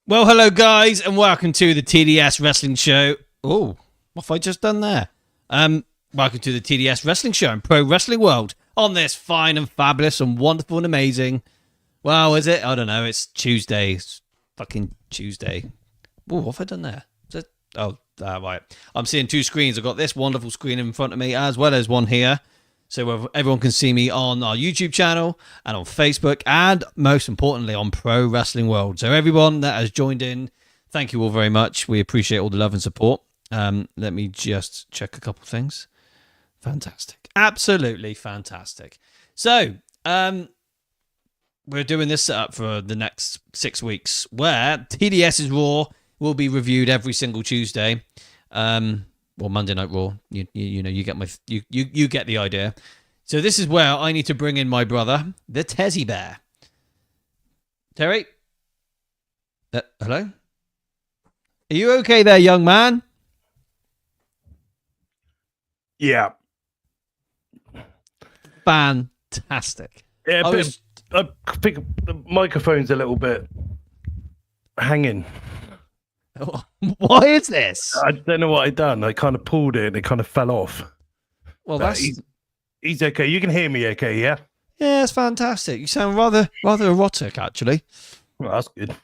Well, hello guys, and welcome to the TDS Wrestling Show. Oh, what have I just done there? Welcome to the TDS Wrestling Show and Pro Wrestling World on this fine and fabulous and wonderful and amazing. Well, is it? I don't know. It's Tuesday. It's fucking Tuesday. Oh, what have I done there? Is it? Oh, right. I'm seeing two screens. I've got this wonderful screen in front of me as well as one here. So everyone can see me on our YouTube channel and on Facebook and most importantly on Pro Wrestling World. So everyone that has joined in, thank you all very much. We appreciate all the love and support. Let me just check a couple things. Fantastic. Absolutely fantastic. So we're doing this setup for the next 6 weeks where TDS's Raw will be reviewed every single Tuesday. Or Monday Night Raw, you know, you get you get the idea. So this is where I need to bring in my brother, the Tezzy Bear. Terry, hello. Are you okay there, young man? Yeah. Fantastic. Yeah, I think the microphone's a little bit hanging. Why is this? I don't know what I done. I kind of pulled it and it kind of fell off. Well, But he's okay. You can hear me okay, yeah? yeah, it's fantastic. You sound rather erotic, actually. Well, that's good.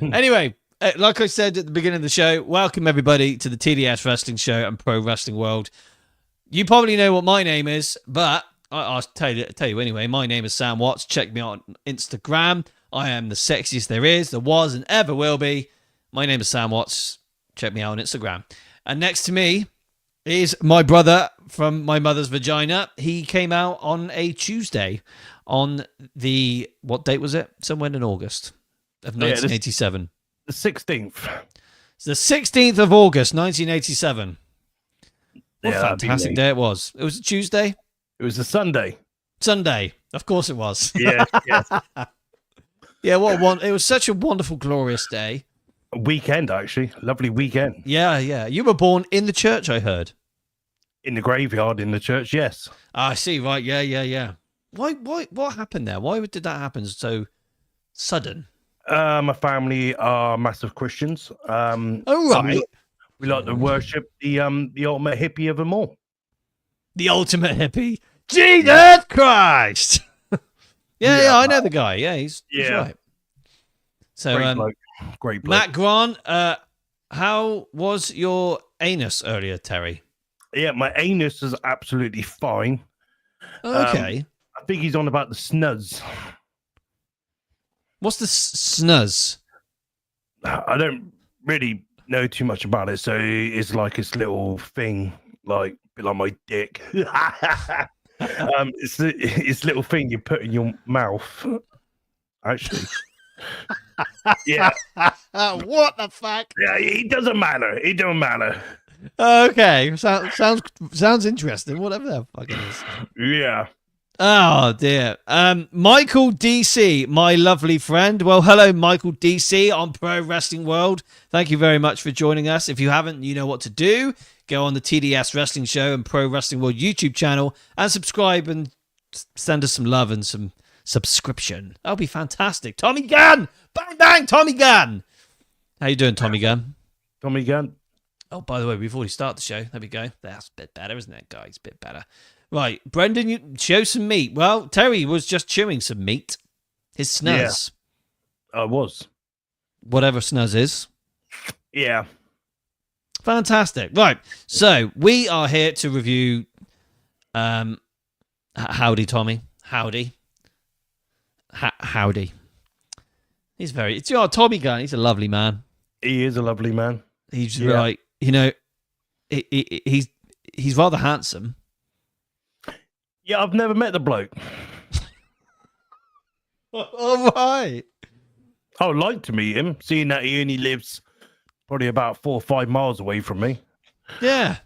Anyway, like I said at the beginning of the show, welcome everybody to the TDS Wrestling Show and Pro Wrestling World. You probably know what my name is, but I'll tell you anyway. My name is Sam Watts. Check me out on Instagram. I am the sexiest there is, there was, and ever will be. My name is Sam Watts. Check me out on Instagram. And next to me is my brother from my mother's vagina. He came out on a Tuesday on the, what date was it? Somewhere in August of 1987. The 16th. It's the 16th of August, 1987. What a Yeah, fantastic day it was. It was a Tuesday? It was a Sunday. Sunday. Of course it was. Yeah, yes. Yeah, it was such a wonderful, glorious day. A weekend, actually. Lovely weekend. Yeah. You were born in the church, I heard. In the graveyard in the church, yes. I see, right. Yeah. Why, what happened there? Why did that happen so sudden? My family are massive Christians. Oh, right. We like to worship the ultimate hippie of them all. The ultimate hippie. Jesus Christ! Yeah, I know the guy. Yeah, he's right. So, Great bloke. Matt Grant, how was your anus earlier, Terry? Yeah, my anus is absolutely fine. Okay. I think he's on about the snuzz. What's the snuzz? I don't really know too much about it, so it's like this little thing, like a bit like my dick. It's this little thing you put in your mouth. Actually, yeah. What the fuck? Yeah, it doesn't matter. It don't matter. Okay, sounds interesting. Whatever the fuck it is. Yeah. Oh dear. Michael DC, my lovely friend. Well, hello, Michael DC on Pro Wrestling World. Thank you very much for joining us. If you haven't, you know what to do. Go on the TDS Wrestling Show and Pro Wrestling World YouTube channel and subscribe and send us some love and some subscription. That'll be fantastic. Tommy Gunn! Bang, bang, Tommy Gunn! How you doing, Tommy Gunn? Tommy Gunn. Oh, by the way, we've already started the show. There we go. That's a bit better, isn't it, guys? A bit better. Right, Brendan, you show some meat. Well, Terry was just chewing some meat. His snuzz. Yeah, I was. Whatever snuzz is. Yeah. Fantastic. Right, so we are here to review Howdy, Tommy. Howdy. Howdy. He's Tommy Gunn. He's a lovely man. He is a lovely man. He's like, you know, he's rather handsome. Yeah, I've never met the bloke. All right. I would like to meet him, seeing that he only lives probably about 4 or 5 miles away from me. Yeah.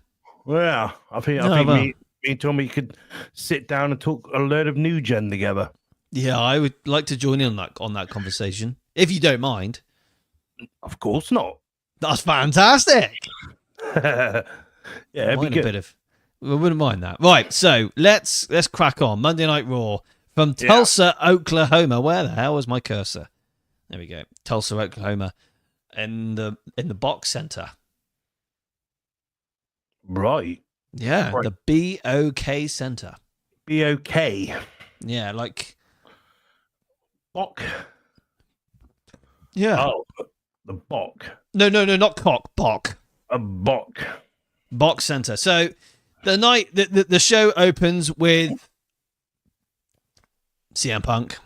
Yeah, I think me and Tommy could sit down and talk a load of new gen together. Yeah, I would like to join in on that conversation, if you don't mind. Of course not. That's fantastic. Yeah, it'd be good. We wouldn't mind that. Right, so let's crack on. Monday Night Raw from Tulsa, Oklahoma. Where the hell was my cursor? There we go. Tulsa, Oklahoma, in the box center. Right. Yeah, Right. the BOK Center. BOK. Yeah, like Bok. yeah. Oh, the Bok. No, not cock, Bok. A Bok. Box Center. So the night the show opens with CM Punk.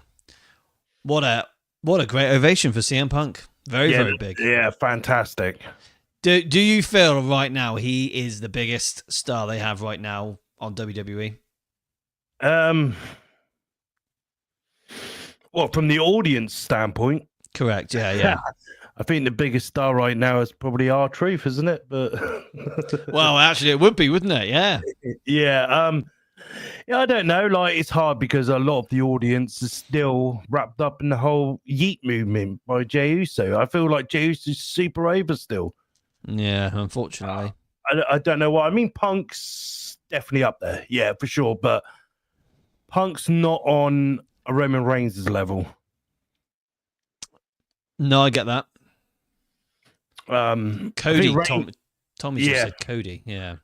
What a great ovation for CM Punk. Very big. Yeah, fantastic. Do you feel right now he is the biggest star they have right now on WWE? Well, from the audience standpoint, Correct. Yeah. I think the biggest star right now is probably R-Truth, isn't it? But Well, actually, it would be, wouldn't it? Yeah. yeah. Yeah, I don't know. Like, it's hard because a lot of the audience is still wrapped up in the whole Yeet movement by Jey Uso. I feel like Jey Uso is super over still. Yeah, unfortunately. I don't know what I mean. Punk's definitely up there, yeah, for sure. But Punk's not on a Roman Reigns' level. No, I get that. Cody, Tommy just said Cody. Yeah,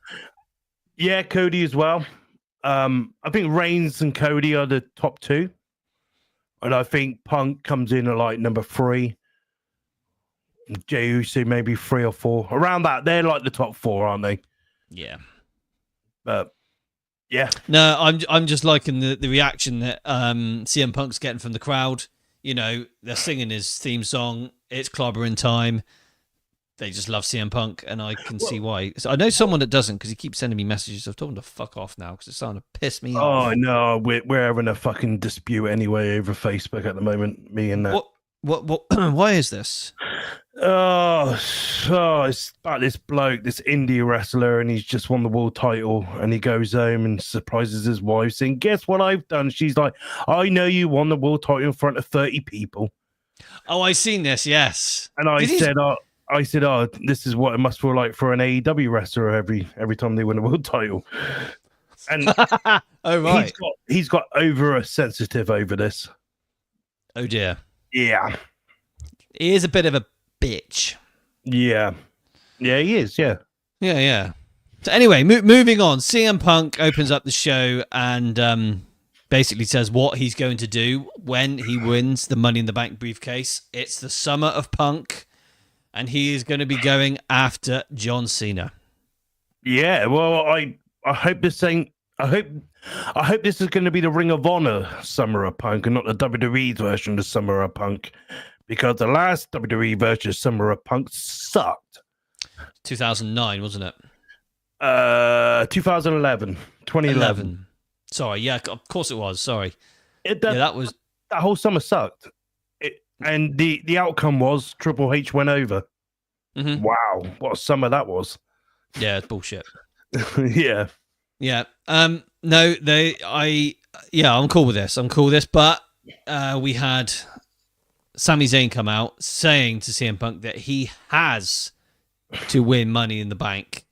yeah, Cody as well. I think Reigns and Cody are the top two, and I think Punk comes in at like number 3. Jey Uso maybe 3 or 4, around that. They're like the top 4, aren't they? Yeah. But yeah, no, I'm just liking the reaction that CM Punk's getting from the crowd. You know, they're singing his theme song. It's clobbering time. They just love CM Punk, and I can see why. So I know someone that doesn't because he keeps sending me messages. I've told him to fuck off now because it's starting to piss me off. Oh no, we're having a fucking dispute anyway over Facebook at the moment. Me and that. What? Why is this? Oh, it's about this bloke, this indie wrestler, and he's just won the world title, and he goes home and surprises his wife, saying, "Guess what I've done?" She's like, "I know you won the world title in front of 30 people." Oh, I seen this. Yes, and I said, "Oh, this is what it must feel like for an AEW wrestler every time they win a world title." And oh right, he's got over sensitive over this. Oh dear. Yeah, he is a bit of a bitch. Yeah, he is. Yeah. So anyway, moving on. CM Punk opens up the show and basically says what he's going to do when he wins the Money in the Bank briefcase. It's the summer of Punk, and he is going to be going after John Cena. Yeah. Well, I hope this ain't. I hope this is going to be the Ring of Honor Summer of Punk and not the WWE's version of Summer of Punk, because the last WWE version of Summer of Punk sucked. 2009, wasn't it? 2011. Sorry, yeah, of course it was. Sorry. That whole summer sucked. And the outcome was Triple H went over. Mm-hmm. Wow, what a summer that was. Yeah, it's bullshit. Yeah. Yeah. I'm cool with this. But we had Sami Zayn come out saying to CM Punk that he has to win Money in the Bank.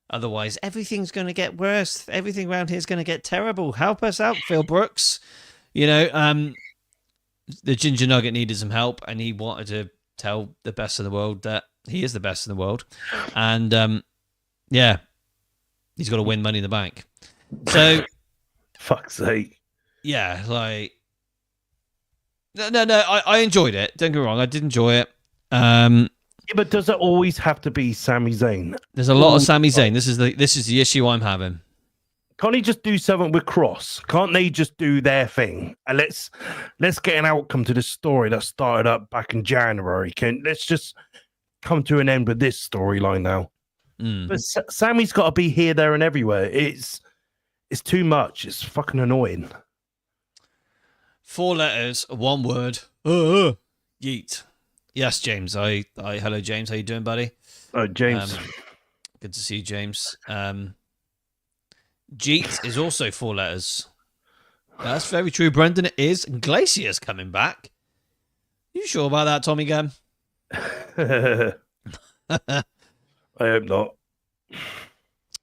Otherwise, everything's going to get worse. Everything around here is going to get terrible. Help us out, Phil Brooks. You know, the Ginger Nugget needed some help, and he wanted to tell the best in the world that he is the best in the world. And, yeah, he's got to win Money in the Bank. So, fuck's sake. Yeah, like, no, I enjoyed it. Don't get me wrong, I did enjoy it. Yeah, but does it always have to be Sami Zayn? There's a lot of Sami Zayn. This is the issue I'm having. Can't he just do something with Cross? Can't they just do their thing? And let's get an outcome to this story that started up back in January. Let's just come to an end with this storyline now. But Sammy's got to be here, there, and everywhere. It's too much. It's fucking annoying. 4 letters, 1 word. Yeet. Yes, James. Hello, James. How you doing, buddy? Oh, James. Good to see you, James. Jeet is also 4 letters. That's very true, Brendan. It is. And Glacier's coming back. You sure about that, Tommy Gunn? I hope not.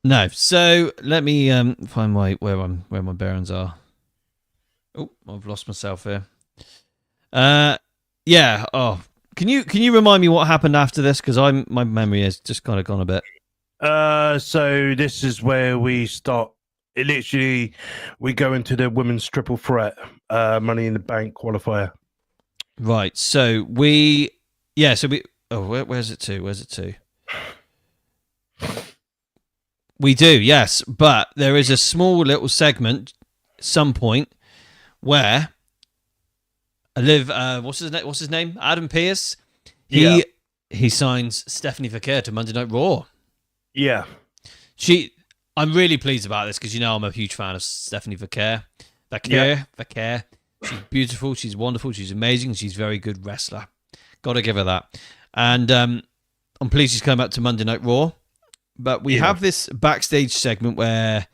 No. So let me find where my bearings are. Oh, I've lost myself here. Yeah. Oh, can you remind me what happened after this? Because my memory has just kind of gone a bit. So this is where we start. It literally, we go into the women's triple threat, Money in the Bank qualifier. Right. So we. Yeah. So we. Oh, where's it to? Where's it to? We do, yes, but there is a small little segment, at some point, where what's his name? Adam Pearce. He signs Stephanie Vaquer to Monday Night Raw. Yeah. I'm really pleased about this because I'm a huge fan of Stephanie Vaquer. Vaquer. She's beautiful. She's wonderful. She's amazing. She's a very good wrestler. Got to give her that. And I'm pleased she's come up to Monday Night Raw. But we have this backstage segment where,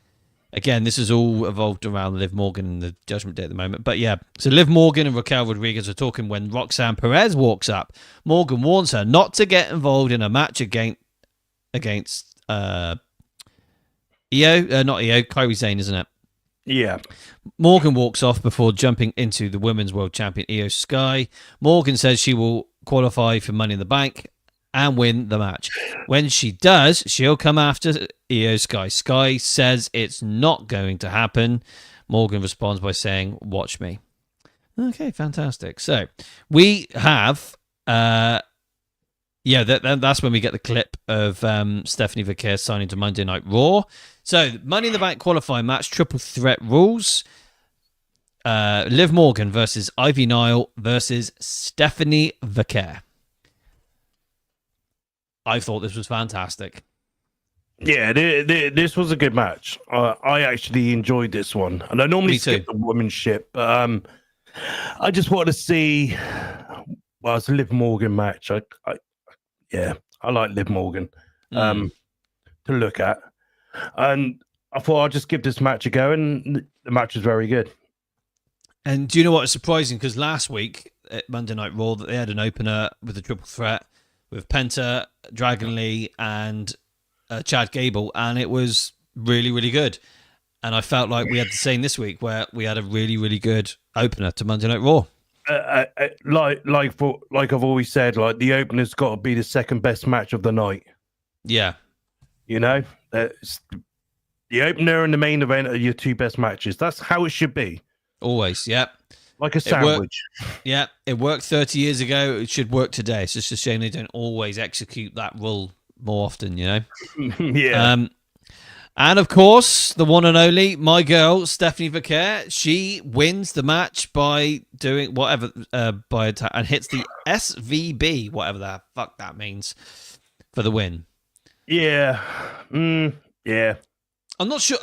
again, this is all evolved around Liv Morgan and the Judgment Day at the moment. But yeah, so Liv Morgan and Raquel Rodriguez are talking when Roxanne Perez walks up. Morgan warns her not to get involved in a match against Io, not Io, Kairi Sane, isn't it? Yeah. Morgan walks off before jumping into the Women's World Champion Io Sky. Morgan says she will qualify for Money in the Bank and win the match. When she does, she'll come after Io Sky. Sky says it's not going to happen. Morgan responds by saying, "Watch me." Okay, fantastic. So we have, that's when we get the clip of Stephanie Vaquer signing to Monday Night Raw. So Money in the Bank qualifying match, triple threat rules. Liv Morgan versus Ivy Nile versus Stephanie Vaquer. I thought this was fantastic. Yeah, this was a good match. I actually enjoyed this one, and I normally skip the women's shit, but I just wanted to see. Well, it's a Liv Morgan match. I like Liv Morgan to look at, and I thought I'd just give this match a go, and the match was very good. And do you know what is surprising? Because last week at Monday Night Raw, that they had an opener with a triple threat with Penta, Dragon Lee, and Chad Gable, and it was really, really good. And I felt like we had the same this week, where we had a really, really good opener to Monday Night Raw. Like I've always said, like the opener's got to be the second best match of the night. Yeah, the opener and the main event are your two best matches. That's how it should be. Always, yeah. Like a sandwich. It worked 30 years ago. It should work today. It's just a shame they don't always execute that rule more often, Yeah. And of course, the one and only, my girl, Stephanie Vaquer, she wins the match by doing whatever, and hits the SVB, whatever the fuck that means, for the win. Yeah. Yeah. I'm not sure.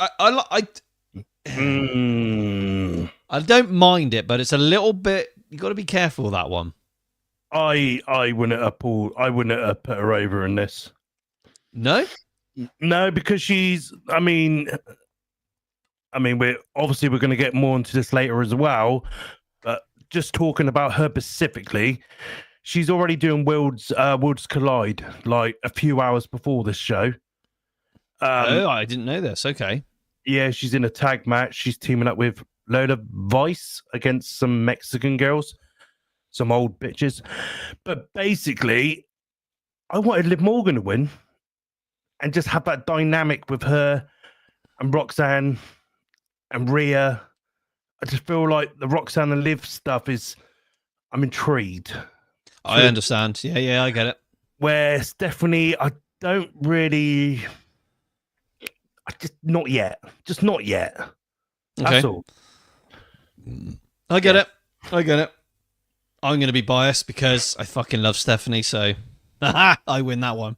I don't mind it, but it's a little bit. You got to be careful with that one. I wouldn't have put her over in this. No, because she's. I mean, we're going to get more into this later as well. But just talking about her specifically, she's already doing Worlds Collide like a few hours before this show. I didn't know this. Okay. Yeah, she's in a tag match. She's teaming up with Lola Vice against some Mexican girls, some old bitches. But basically, I wanted Liv Morgan to win and just have that dynamic with her and Roxanne and Rhea. I just feel like the Roxanne and Liv stuff I'm intrigued. I understand. Yeah, I get it. Where Stephanie, I don't really... not yet. Just not yet. That's all. I get it. I'm going to be biased because I fucking love Stephanie, so I win that one.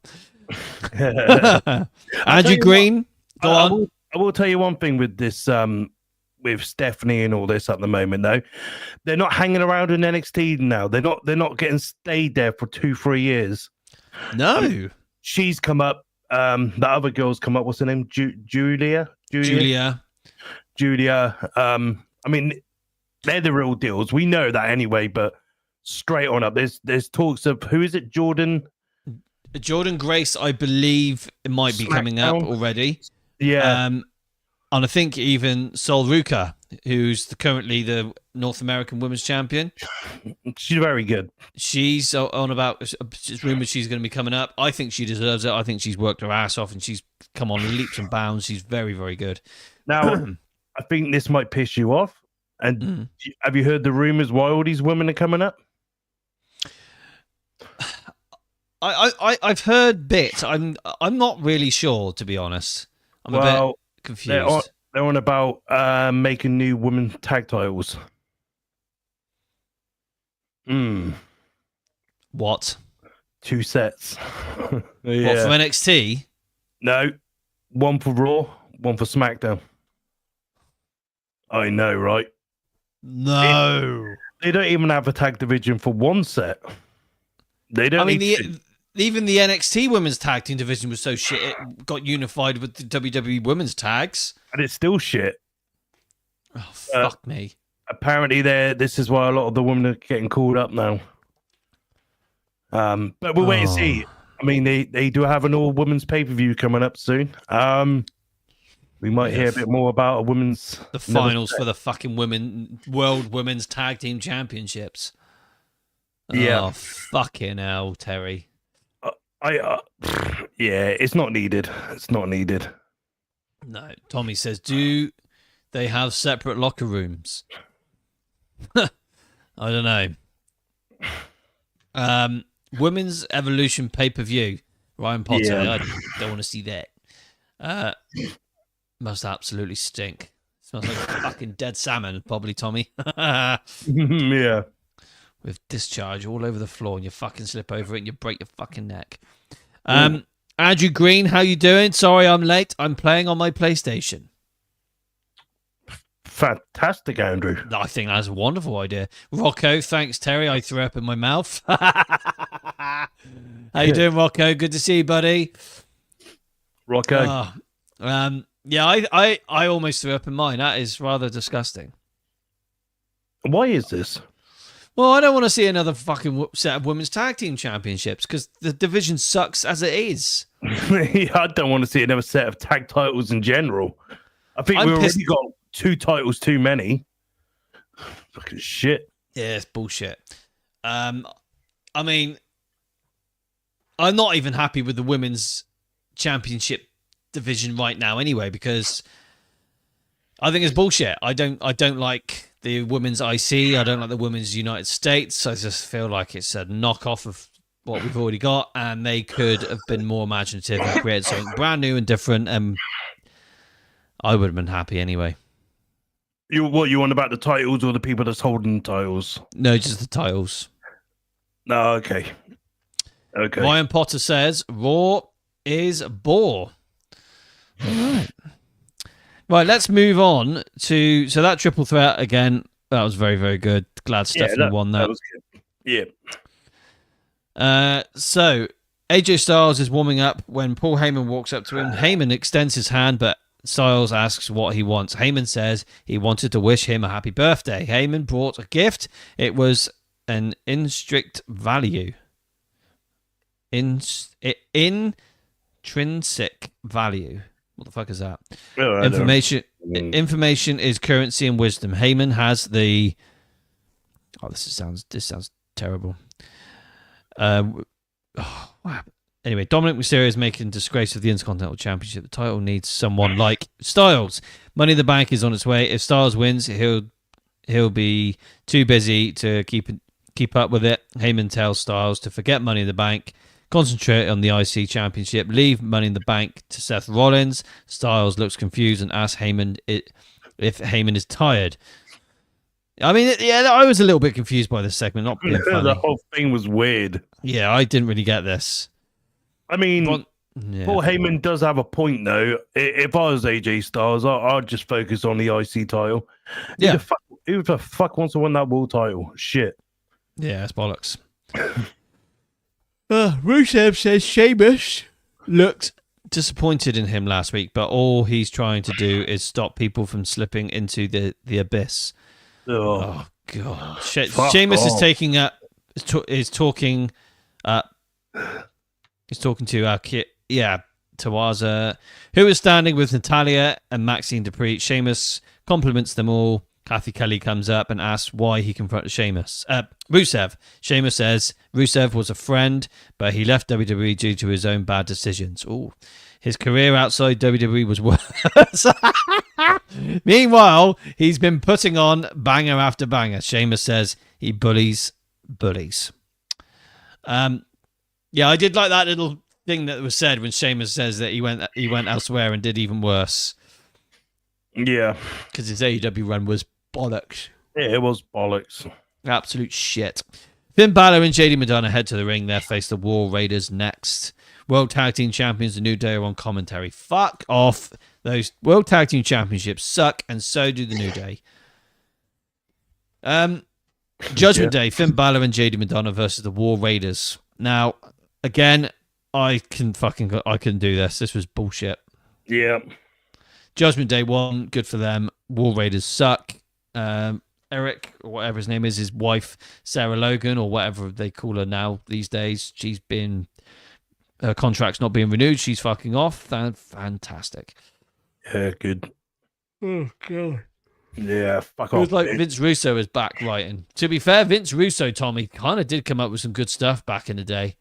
Andrew Green, go on. I will tell you one thing with this, with Stephanie and all this at the moment, though. They're not hanging around in NXT now. They're not getting stayed there for 2-3 years. No. She's come up. The other girl's come up. What's her name? Julia. I mean, they're the real deals. We know that anyway. But straight on up, there's talks of who is it? Jordan Grace, I believe it might be coming up already. Yeah. And I think even Sol Ruka, who's currently the North American Women's Champion, She's very good. she's on about. It's rumored she's going to be coming up. I think she deserves it. I think she's worked her ass off and she's come on leaps and bounds. She's very, very good. Now, I think this might piss you off. And have you heard the rumors why all these women are coming up? I've heard bits. I'm not really sure, to be honest. I'm a bit confused. They're on about making new women's tag titles. What? 2 sets. Yeah. What, for NXT? No. One for Raw, one for SmackDown. I know, right? No. They don't even have a tag division for one set. They don't. I mean, even the NXT women's tag team division was so shit it got unified with the WWE women's tags. And it's still shit. Oh, fuck me. Apparently, this is why a lot of the women are getting called up now. But we'll wait and see. I mean, they do have an all women's pay-per-view coming up soon. We might hear a bit more about the finals for the fucking World Women's Tag Team Championships. Yeah. Oh, fucking hell, Terry. Yeah, it's not needed. It's not needed. No, Tommy says, do they have separate locker rooms? I don't know. Women's Evolution pay-per-view. Ryan Potter, Yeah. I don't want to see that. Must absolutely stink. Smells like fucking dead salmon, probably, Tommy. Yeah. With discharge all over the floor, and you fucking slip over it and you break your fucking neck. Andrew Green, how you doing? Sorry I'm late. I'm playing on my PlayStation. Fantastic, Andrew. I think that's a wonderful idea. Rocco, thanks, Terry. I threw up in my mouth. How you doing, Rocco? Good to see you, buddy. Rocco. Yeah, I almost threw up in mine. That is rather disgusting. Why is this? Well, I don't want to see another fucking set of women's tag team championships because the division sucks as it is. I don't want to see another set of tag titles in general. I think we've already got 2 titles too many. Fucking shit. Yeah, it's bullshit. I mean, I'm not even happy with the women's championship division right now anyway because I think it's bullshit. I don't like the women's IC. I don't like the women's United States. I just feel like it's a knockoff of what we've already got, and they could have been more imaginative and created something brand new and different. And I would have been happy anyway. You want about the titles or the people that's holding the titles? No, just the titles. No, okay. Ryan Potter says Raw is bore. All right. Right, let's move on to that triple threat again. That was very, very good. Glad Stephanie won that. That was good. Yeah. So AJ Styles is warming up when Paul Heyman walks up to him. Heyman extends his hand, but Styles asks what he wants. Heyman says he wanted to wish him a happy birthday. Heyman brought a gift. It was an intrinsic value. Intrinsic value. What the fuck is that? Oh, Information is currency and wisdom. Heyman has the. Oh, this sounds terrible. What happened? Anyway, Dominic Mysterio is making disgrace of the Intercontinental Championship. The title needs someone like Styles. Money in the Bank is on its way. If Styles wins, he'll be too busy to keep up with it. Heyman tells Styles to forget Money in the Bank. Concentrate on the IC Championship. Leave Money in the Bank to Seth Rollins. Styles looks confused and asks Heyman if Heyman is tired. I mean, yeah, I was a little bit confused by this segment. Not being funny. The whole thing was weird. Yeah, I didn't really get this. I mean, Paul Heyman does have a point, though. If I was AJ Styles, I'd just focus on the IC title. Yeah. Who the fuck wants to win that world title? Shit. Yeah, it's bollocks. Rusev says Sheamus looked disappointed in him last week, but all he's trying to do is stop people from slipping into the abyss. Oh god! Sheamus is taking is talking to our kid. Yeah, Tawaza, who is standing with Natalia and Maxine Dupree. Sheamus compliments them all. Kathy Kelly comes up and asks why he confronted Rusev. Sheamus says Rusev was a friend, but he left WWE due to his own bad decisions. Ooh. His career outside WWE was worse. Meanwhile, he's been putting on banger after banger. Sheamus says he bullies bullies. Yeah, I did like that little thing that was said when Sheamus says that he went elsewhere and did even worse. Yeah. Because his AEW run was bollocks. Yeah, it was bollocks. Absolute shit. Finn Balor and JD Madonna head to the ring. They face the War Raiders next. World Tag Team Champions, The New Day, are on commentary. Fuck off. Those World Tag Team Championships suck, and so do The New Day. Judgment Day, Finn Balor and JD Madonna versus the War Raiders. Now, again, I couldn't do this. This was bullshit. Yeah. Judgment Day won. Good for them. War Raiders suck. Eric, or whatever his name is, his wife, Sarah Logan, or whatever they call her now these days, her contract's not being renewed. She's fucking off. Fantastic. Yeah, good. Oh, God. Yeah, fuck It off. was like Vince Russo is back writing. To be fair, Vince Russo, Tommy, kind of did come up with some good stuff back in the day.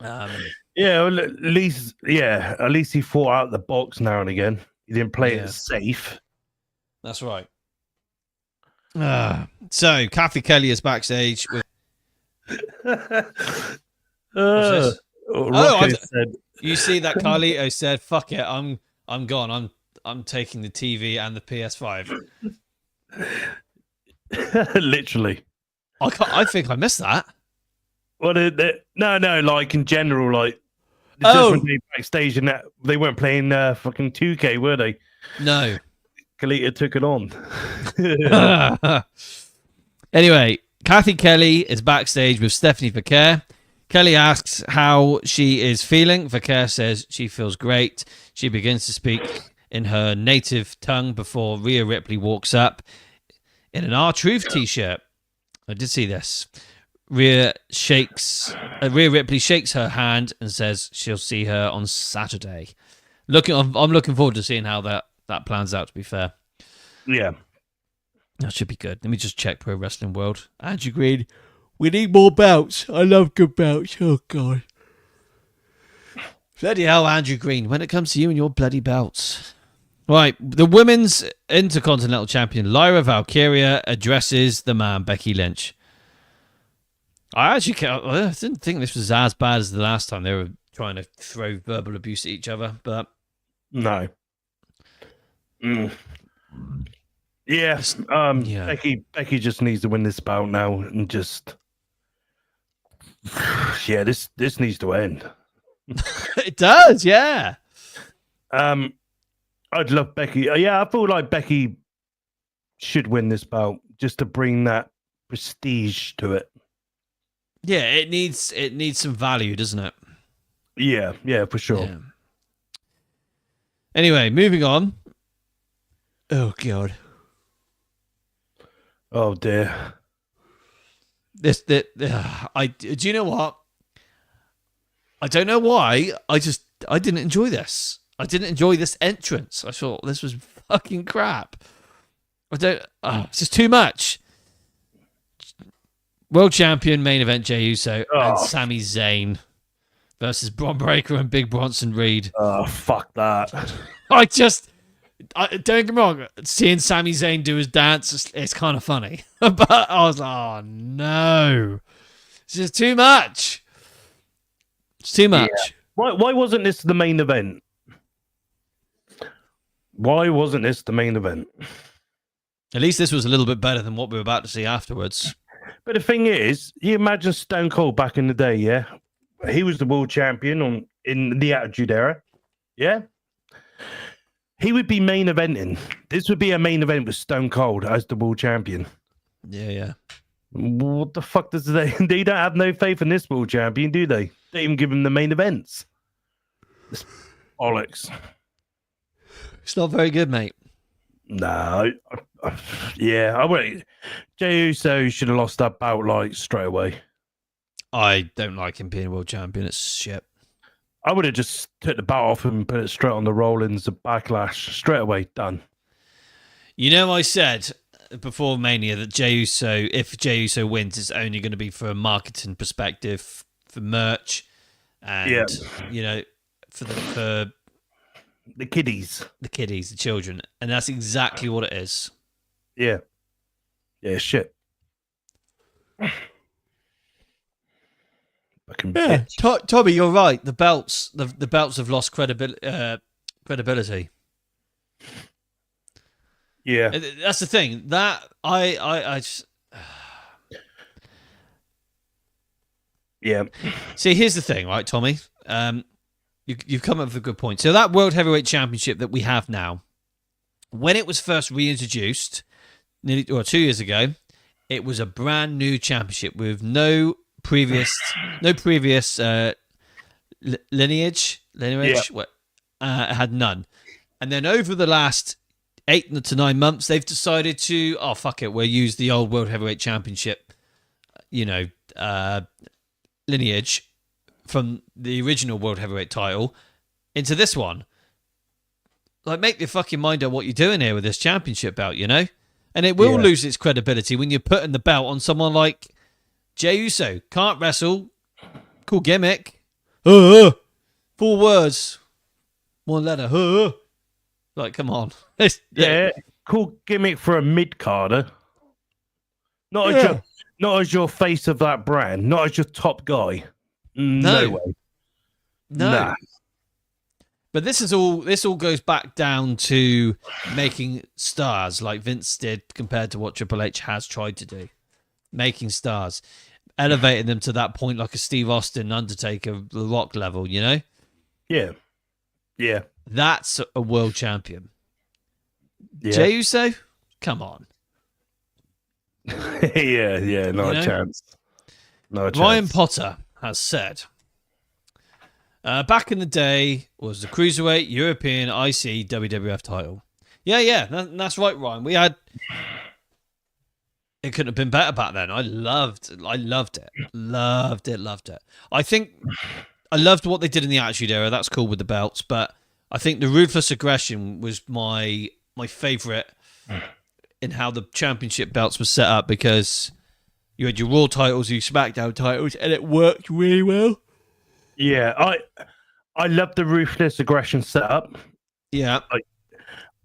Yeah, well, at least he thought out the box now and again. He didn't play it safe. That's right. So, Kathy Kelly is backstage with... Rocco said, you see that Carlito said, "Fuck it, I'm gone. I'm taking the TV and the PS5." Literally. I think I missed that. Well, no, like in general, like just when they backstage and that they weren't playing fucking 2K, were they? No. Kalita took it on. Anyway, Kathy Kelly is backstage with Stephanie Vaquer. Kelly asks how she is feeling. Vaquer says she feels great. She begins to speak in her native tongue before Rhea Ripley walks up in an R-Truth t-shirt. I did see this. Rhea Ripley shakes her hand and says she'll see her on Saturday. I'm looking forward to seeing how that plans out, to be fair. Yeah. That should be good. Let me just check Pro Wrestling World. Andrew Green, we need more belts. I love good belts. Oh, God. Bloody hell, Andrew Green, when it comes to you and your bloody belts. Right, the Women's Intercontinental Champion, Lyra Valkyria, addresses the man, Becky Lynch. I didn't think this was as bad as the last time they were trying to throw verbal abuse at each other, but... No. Yeah, Becky just needs to win this bout now and just... Yeah, this needs to end. It does, yeah. I'd love Becky. I feel like Becky should win this bout just to bring that prestige to it. Yeah, it needs some value, doesn't it? Yeah, for sure. Yeah. Anyway, moving on. Oh, God. Oh, dear. Do you know what? I don't know why. I didn't enjoy this. I didn't enjoy this entrance. I thought this was fucking crap. It's just too much. World champion main event Jey Uso and Sami Zayn versus Bron Breakker and Big Bronson Reed. Oh, fuck that. Don't get me wrong, seeing Sami Zayn do his dance, it's kind of funny. But I was like, oh no. It's just too much. It's too much. Yeah. Why wasn't this the main event? At least this was a little bit better than what we were about to see afterwards. But the thing is, you imagine Stone Cold back in the day, yeah? He was the world champion in the Attitude Era, yeah? He would be main eventing. This would be a main event with Stone Cold as the world champion. Yeah. What the fuck does they don't have no faith in this world champion, do they? They even give him the main events. It's bollocks. It's not very good, mate. No. I would. Jey Uso should have lost that bout like straight away. I don't like him being world champion. It's shit. I would have just took the belt off him and put it straight on the Rollins, the backlash, straight away, done. You know, I said before Mania that Jey Uso, if Jey Uso wins, it's only going to be for a marketing perspective, for merch, and you know, for the kiddies, the children, and that's exactly what it is. Yeah, shit. Fucking bitch. Tommy, you're right. The belts have lost credibility. Yeah, that's the thing. That I just... yeah. See, here's the thing, right, Tommy? You've come up with a good point. So that World Heavyweight Championship that we have now, when it was first reintroduced, 2 years ago, it was a brand new championship with no previous lineage. It had none. And then over the last 8 to 9 months, they've decided to, oh, fuck it, we'll use the old World Heavyweight Championship, lineage from the original World Heavyweight title into this one. Like, make your fucking mind up what you're doing here with this championship belt, you know? And it will lose its credibility when you're putting the belt on someone like Jey Uso. Can't wrestle. Cool gimmick. 4 words. 1 letter. Like, come on. Cool gimmick for a mid-carder. Not as your face of that brand. Not as your top guy. No way. No. Nah. But this all goes back down to making stars like Vince did compared to what Triple H has tried to do. Making stars. Elevating them to that point like a Steve Austin, Undertaker, The Rock level, you know? Yeah. Yeah. That's a world champion. Yeah. Jey Uso? Come on. yeah, not a chance. No chance. Ryan Potter has said, back in the day was the Cruiserweight, European, IC, WWF title. Yeah, that's right, Ryan. We had... It couldn't have been better back then. I loved it. Loved it. I think I loved what they did in the Attitude Era. That's cool with the belts, but I think the Ruthless Aggression was my favorite in how the championship belts were set up, because you had your Raw titles, your SmackDown titles, and it worked really well. Yeah, I love the Ruthless Aggression setup. Yeah,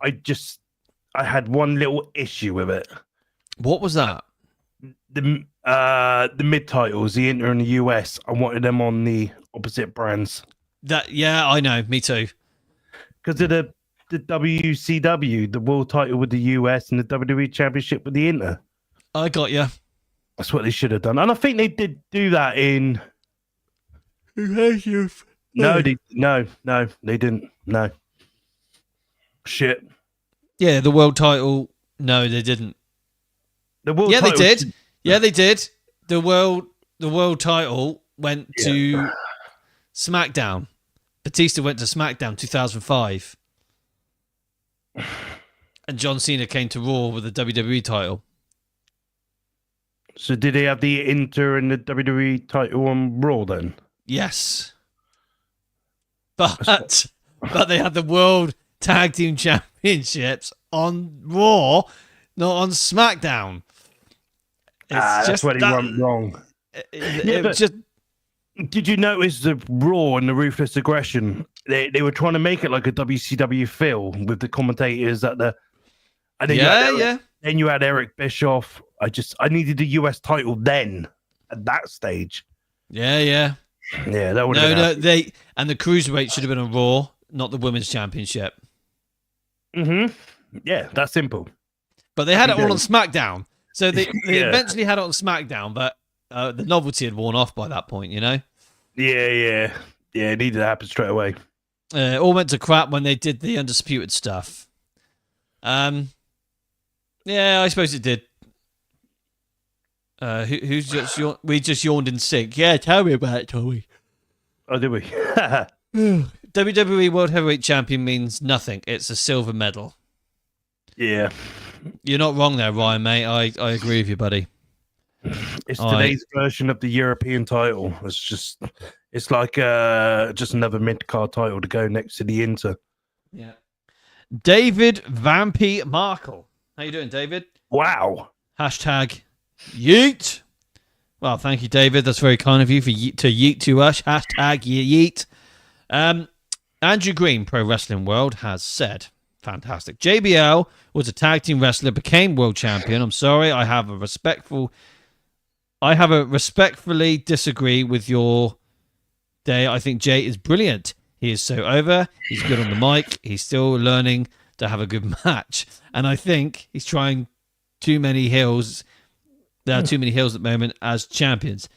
I had one little issue with it. What was that? The mid titles, the Inter and the US. I wanted them on the opposite brands. I know, me too. Because of the WCW, the world title with the US, and the WWE Championship with the Inter. I got you. That's what they should have done, and I think they did do that in. No, they didn't. No. Shit. Yeah, the world title. No, they didn't. The world they title did. Yeah, they did. The world title went to SmackDown. Batista went to SmackDown 2005. And John Cena came to Raw with the WWE title. So did they have the Inter and the WWE title on Raw then? Yes. But they had the World Tag Team Championships on Raw, not on SmackDown. That's where they went wrong. Did you notice the Raw and the Ruthless Aggression? They were trying to make it like a WCW feel with the commentators at the. And then Then you had Eric Bischoff. I needed the US title then at that stage. Yeah, that would have been and the Cruiserweight should have been on Raw, not the Women's Championship. Yeah, that's simple. But they had it all on SmackDown. So they eventually had it on SmackDown, but the novelty had worn off by that point, you know? Yeah, it needed to happen straight away. It all went to crap when they did the Undisputed stuff. Yeah, I suppose it did. Who's just we just yawned in sync. Yeah, tell me about it, Tommy. Oh, did we? WWE World Heavyweight Champion means nothing. It's a silver medal. Yeah. You're not wrong there, Ryan, mate. I agree with you, buddy. It's today's version of the European title. It's like just another mid-card title to go next to the Inter. Yeah. David Vampy Markle. How you doing, David? Wow. Hashtag yeet. Well, thank you, David. That's very kind of you to yeet to us. Hashtag yeet. Andrew Green, Pro Wrestling World, has said, fantastic. JBL was a tag team wrestler, became world champion. I'm sorry, I have a respectfully disagree with your day. I think Jay is brilliant. He is so over. He's good on the mic. He's still learning to have a good match. And I think he's trying too many hills. There are too many hills at the moment as champions.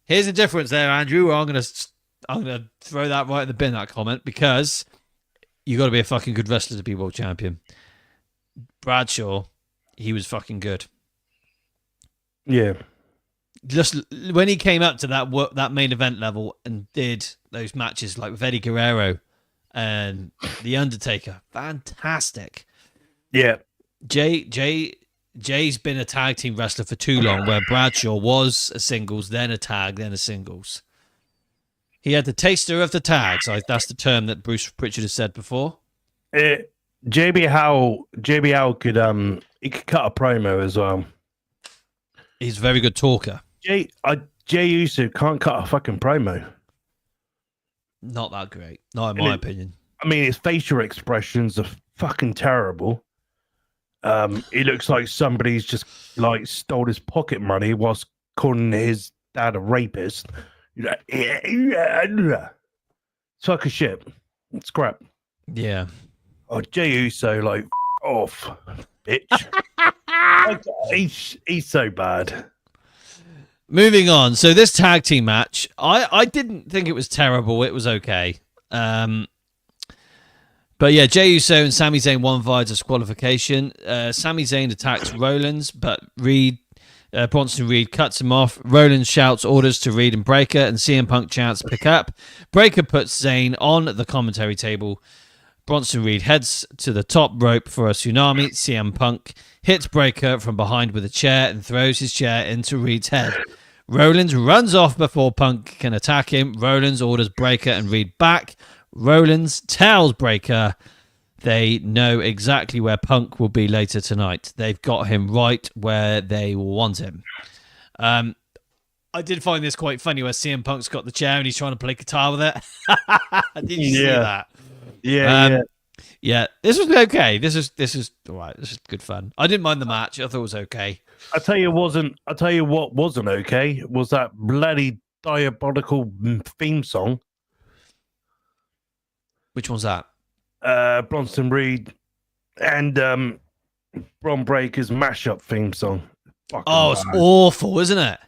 Here's the difference there, Andrew. I'm gonna throw that right in the bin, that comment, because you got to be a fucking good wrestler to be world champion. Bradshaw, he was fucking good. Yeah. Just when he came up to that main event level and did those matches like with Eddie Guerrero and The Undertaker, fantastic. Yeah. Jay's been a tag team wrestler for too long, where Bradshaw was a singles, then a tag, then a singles. He had the taster of the tags. That's the term that Bruce Pritchard has said before. JB Howe could he could cut a promo as well. He's a very good talker. Jay Uso can't cut a fucking promo. Not that great. Not in my opinion. I mean, his facial expressions are fucking terrible. He looks like somebody's just like stole his pocket money whilst calling his dad a rapist. It's fucking shit. It's crap. Yeah. Oh, Jey Uso, like, off, bitch. he's so bad. Moving on. So this tag team match, I didn't think it was terrible. It was okay. But yeah, Jey Uso and Sami Zayn won via disqualification. Sami Zayn attacks Rollins, but Bronson Reed cuts him off. Rollins shouts orders to Reed and Breaker, and CM Punk chants pick up. Breaker puts Zayn on the commentary table. Bronson Reed heads to the top rope for a tsunami. CM Punk hits Breaker from behind with a chair and throws his chair into Reed's head. Rollins runs off before Punk can attack him. Rollins orders Breaker and Reed back. Rollins tells Breaker they know exactly where Punk will be later tonight. They've got him right where they want him. I did find this quite funny where CM Punk's got the chair and he's trying to play guitar with it. Did you see that? Yeah. This was okay. This is all right. This is good fun. I didn't mind the match. I thought it was okay. I tell you what wasn't okay was that bloody diabolical theme song. Which one's that? Bronson Reed and Bron Breaker's mashup theme song. Fucking it's awful, isn't it?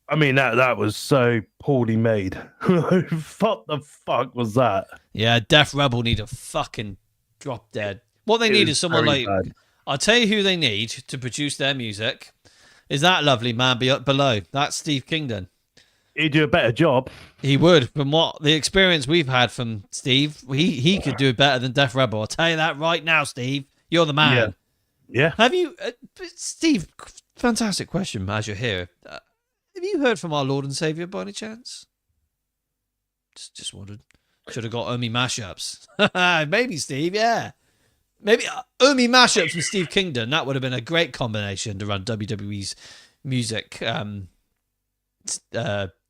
I mean, that was so poorly made. What the fuck was that? Yeah, Def Rebel need a fucking drop dead. What they need is someone like... Bad. I'll tell you who they need to produce their music. Is that lovely man below? That's Steve Kingdon. He'd do a better job. He would. From what the experience we've had from Steve, he could do it better than Def Rebel. I'll tell you that right now, Steve. You're the man. Yeah. Have you... Steve, fantastic question as you're here. Have you heard from our Lord and Savior by any chance? Just wondered. Should have got Omi mashups. Maybe, Steve, yeah. Maybe Omi mashups with Steve Kingdon. That would have been a great combination to run WWE's music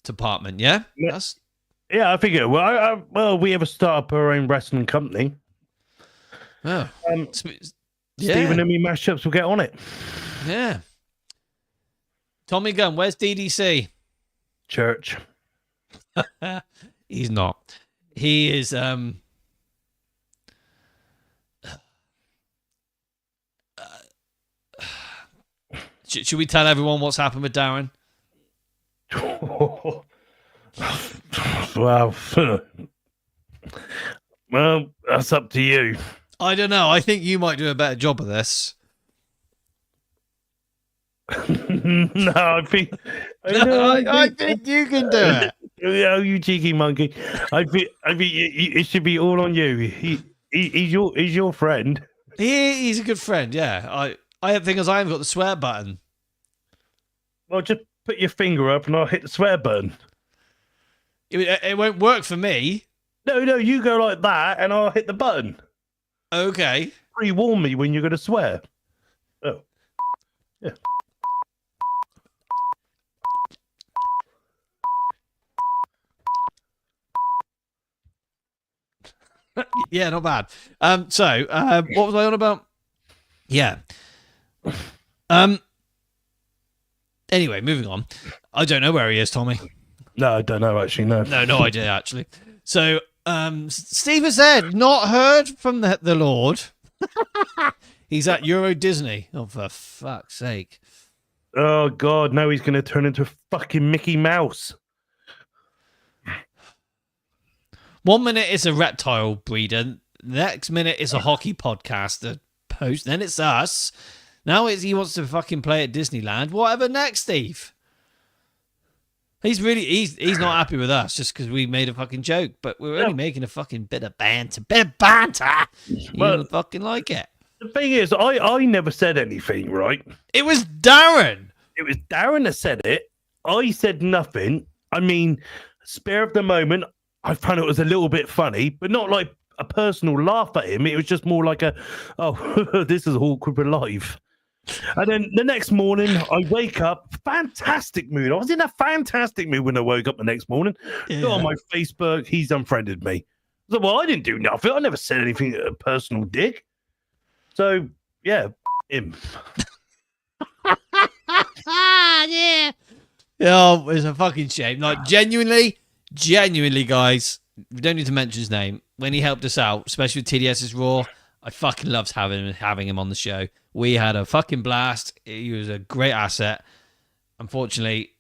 department, yeah? Yeah, I think it will. Well, we ever start up our own wrestling company. Oh. Steve and Omi mashups will get on it. Yeah. Tommy Gunn, where's DDC? Church. He's not. He is should we tell everyone what's happened with Darren? Well, that's up to you. I don't know. I think you might do a better job of this. No, I think you can do it. Oh, you cheeky monkey! I think it should be all on you. He's your friend. He's a good friend. Yeah, I think as I haven't got the swear button. Well, just put your finger up and I'll hit the swear button. It won't work for me. No, you go like that and I'll hit the button. Okay. Pre-warn me when you're going to swear. Oh. Yeah. Yeah, not bad. So, what was I on about? Yeah. Anyway, moving on. I don't know where he is, Tommy. No, I don't know, actually, no. No idea, actually. So, Steve has said, not heard from the Lord. He's at Euro Disney. Oh, for fuck's sake. Oh, God, now he's going to turn into a fucking Mickey Mouse. 1 minute it's a reptile breeder. Next minute it's a hockey podcaster post. Then it's us. Now he wants to fucking play at Disneyland. Whatever next, Steve? He's not happy with us just because we made a fucking joke, but we're only making a fucking bit of banter. You don't fucking like it. The thing is, I never said anything, right? It was Darren. It was Darren that said it. I said nothing. I mean, spare of the moment, I found it was a little bit funny, but not like a personal laugh at him. It was just more like this is awkward but live. And then the next morning, I wake up, fantastic mood. I was in a fantastic mood when I woke up the next morning. Yeah. Got on my Facebook, he's unfriended me. I said, well, I didn't do nothing. I never said anything a personal dig. So, yeah, him. Yeah. Oh, it's a fucking shame. Like, genuinely, guys, we don't need to mention his name. When he helped us out, especially with TDS's Raw, I fucking loved having him on the show. We had a fucking blast. He was a great asset. Unfortunately,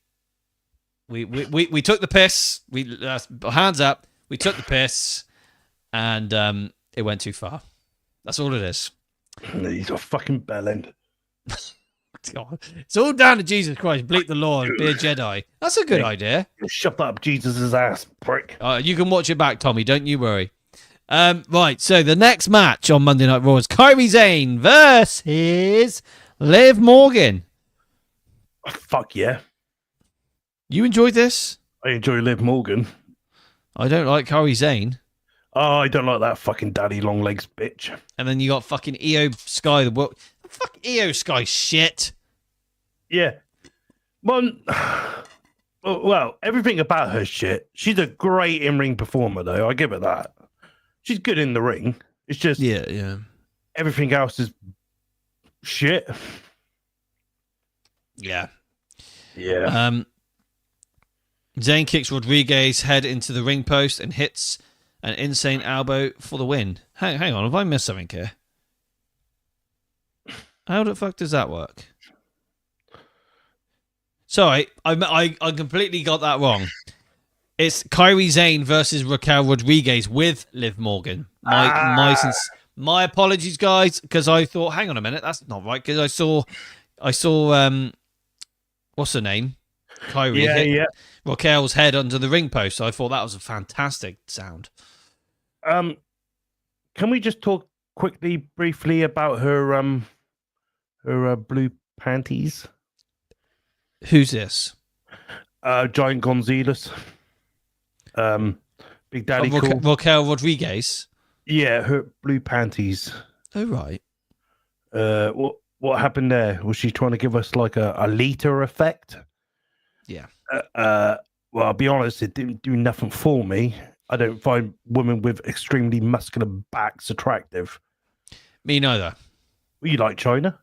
we took the piss. Hands up. We took the piss, and it went too far. That's all it is. He's a fucking bellend. God. It's all down to Jesus Christ. Bleep the Lord. Be a Jedi. That's a good idea. Shut up Jesus' ass, prick. You can watch it back, Tommy. Don't you worry. Right, so the next match on Monday Night Raw is Kairi Sane versus Liv Morgan. Oh, fuck yeah. You enjoyed this? I enjoy Liv Morgan. I don't like Kairi Sane. Oh, I don't like that fucking daddy long legs bitch. And then you got fucking Io Sky, the world. Fuck Io Sky shit. Yeah. Well, everything about her shit. She's a great in-ring performer, though. I give her that. She's good in the ring. It's just yeah. Everything else is shit. Yeah. Zayn kicks Rodriguez head into the ring post and hits an insane elbow for the win. Hang on, have I missed something here? How the fuck does that work? Sorry, I completely got that wrong. It's Kairi Sane versus Raquel Rodriguez with Liv Morgan. My apologies, guys, because I thought, hang on a minute, that's not right. Because I saw what's her name? Kairi hit Raquel's head under the ring post. So I thought that was a fantastic sound. Can we just talk briefly about her blue panties? Who's this? Giant Gonzalez. Big Daddy Cool. Raquel Rodriguez. Yeah, her blue panties. Oh right. What happened there? Was she trying to give us like a liter effect? Yeah. Well, I'll be honest, it didn't do nothing for me. I don't find women with extremely muscular backs attractive. Me neither. Well, you like China?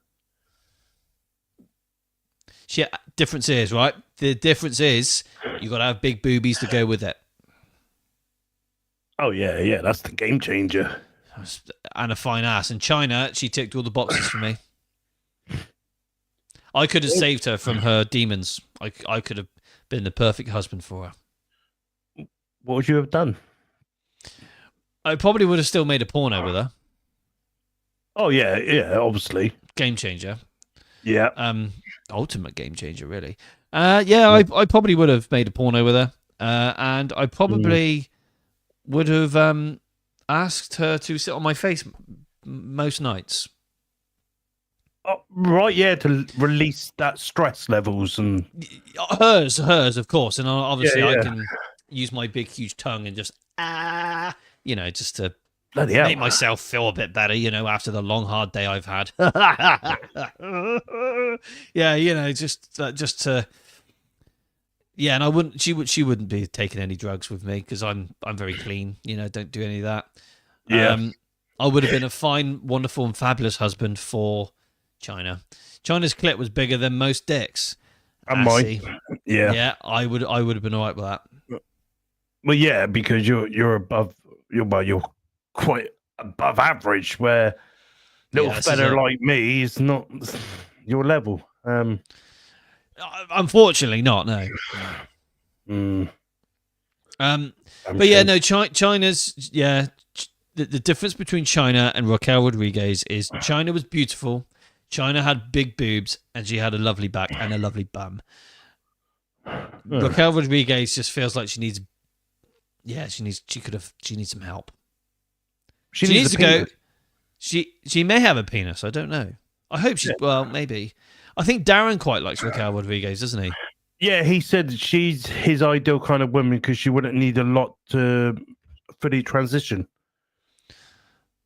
Difference is, right? The difference is you got to have big boobies to go with it. Oh, yeah, that's the game changer. And a fine ass. And China, she ticked all the boxes for me. I could have saved her from her demons. I could have been the perfect husband for her. What would you have done? I probably would have still made a porno with her. Oh, yeah, obviously. Game changer. Yeah. Ultimate game changer, really. I probably would have made a porno with her. And I probably would have asked her to sit on my face most nights. Oh, right, yeah, to release that stress levels and Hers, of course. And obviously, yeah, I yeah. can use my big, huge tongue and just just to Bloody make hell. myself feel a bit better, after the long, hard day I've had. Yeah, just to. Yeah, and I wouldn't. She wouldn't be taking any drugs with me because I'm very clean. Don't do any of that. Yeah. I would have been a fine, wonderful, and fabulous husband for China. China's clit was bigger than most dicks. And mine. See. Yeah. Yeah, I would have been all right with that. Well, yeah, because you're above you're quite above average where little Yeah, this fella is like me is not your level. Unfortunately, not no. Mm, But yeah, no. China's The difference between China and Raquel Rodriguez is China was beautiful. China had big boobs and she had a lovely back and a lovely bum. Raquel Rodriguez just feels like she needs. Yeah, she needs some help. She needs to go. She may have a penis. I don't know. I hope she's well. Maybe. I think Darren quite likes Raquel Rodriguez, doesn't he? Yeah, he said she's his ideal kind of woman because she wouldn't need a lot to fully transition.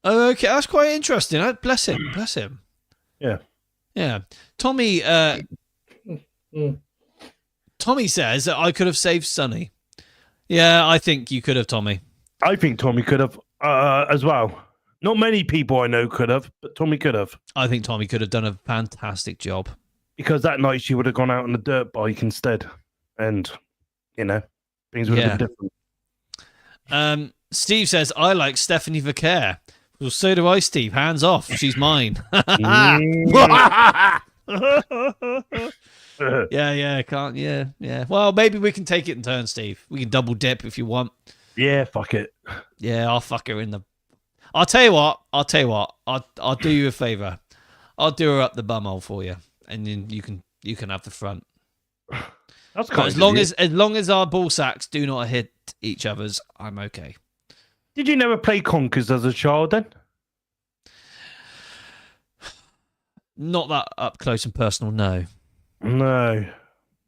Oh, okay, that's quite interesting. Bless him. Bless him. Yeah. Yeah. Tommy. Tommy says that I could have saved Sonny. Yeah, I think you could have, Tommy. I think Tommy could have as well. Not many people I know could have, but Tommy could have. I think Tommy could have done a fantastic job. Because that night she would have gone out on a dirt bike instead. And, things would have been different. Steve says, I like Stephanie Vicaire. Well, so do I, Steve. Hands off. She's mine. Yeah. Well, maybe we can take it in turn, Steve. We can double dip if you want. Yeah, fuck it. Yeah, I'll fuck her in the... I'll tell you what. I'll do you a favour. I'll do her up the bumhole for you. And then you can have the front. That's kind as long as our ball sacks do not hit each other's, I'm okay. Did you never play Conkers as a child then? Not that up close and personal, no. No.